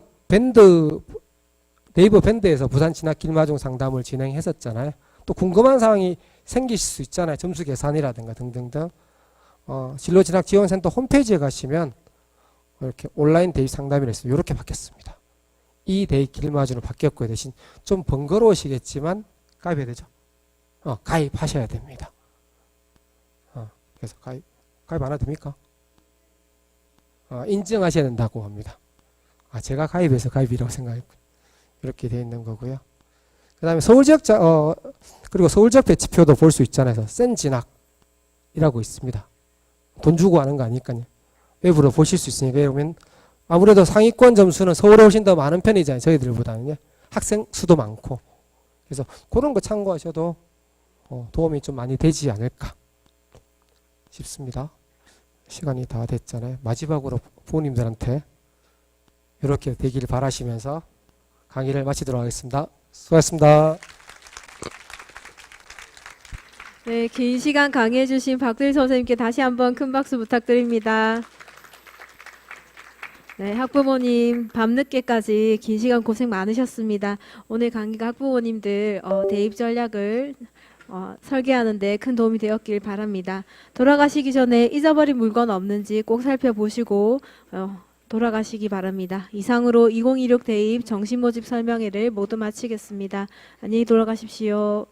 네이버 밴드에서 부산 진학 길마중 상담을 진행했었잖아요. 또 궁금한 사항이 생기실 수 있잖아요. 점수 계산이라든가 등등등. 진로 진학 지원센터 홈페이지에 가시면 이렇게 온라인 대입 상담이라 해서 이렇게 바뀌었습니다. 이 대입 길마중으로 바뀌었고요. 대신 좀 번거로우시겠지만 가입해야 되죠. 가입하셔야 됩니다. 그래서 가입 안 해도 됩니까? 인증하셔야 된다고 합니다. 제가 가입해서 가입이라고 생각했군요. 이렇게 되어 있는 거고요. 그 다음에 서울지역 그리고 서울지역 배치표도 볼 수 있잖아요. 센 진학이라고 있습니다. 돈 주고 하는 거 아니까요. 외부로 보실 수 있으니까 그러면 아무래도 상위권 점수는 서울에 훨씬 더 많은 편이잖아요. 저희들보다는요. 학생 수도 많고. 그래서 그런 거 참고하셔도 도움이 좀 많이 되지 않을까 싶습니다. 시간이 다 됐잖아요. 마지막으로 부모님들한테 이렇게 되기를 바라시면서 강의를 마치도록 하겠습니다. 수고하셨습니다. 네, 긴 시간 강의해 주신 박두일 선생님께 다시 한번 큰 박수 부탁드립니다. 네, 학부모님 밤늦게까지 긴 시간 고생 많으셨습니다. 오늘 강의가 학부모님들 대입 전략을 설계하는 데 큰 도움이 되었길 바랍니다. 돌아가시기 전에 잊어버린 물건 없는지 꼭 살펴보시고 돌아가시기 바랍니다. 이상으로 2026 대입 정신모집 설명회를 모두 마치겠습니다. 안녕히 돌아가십시오.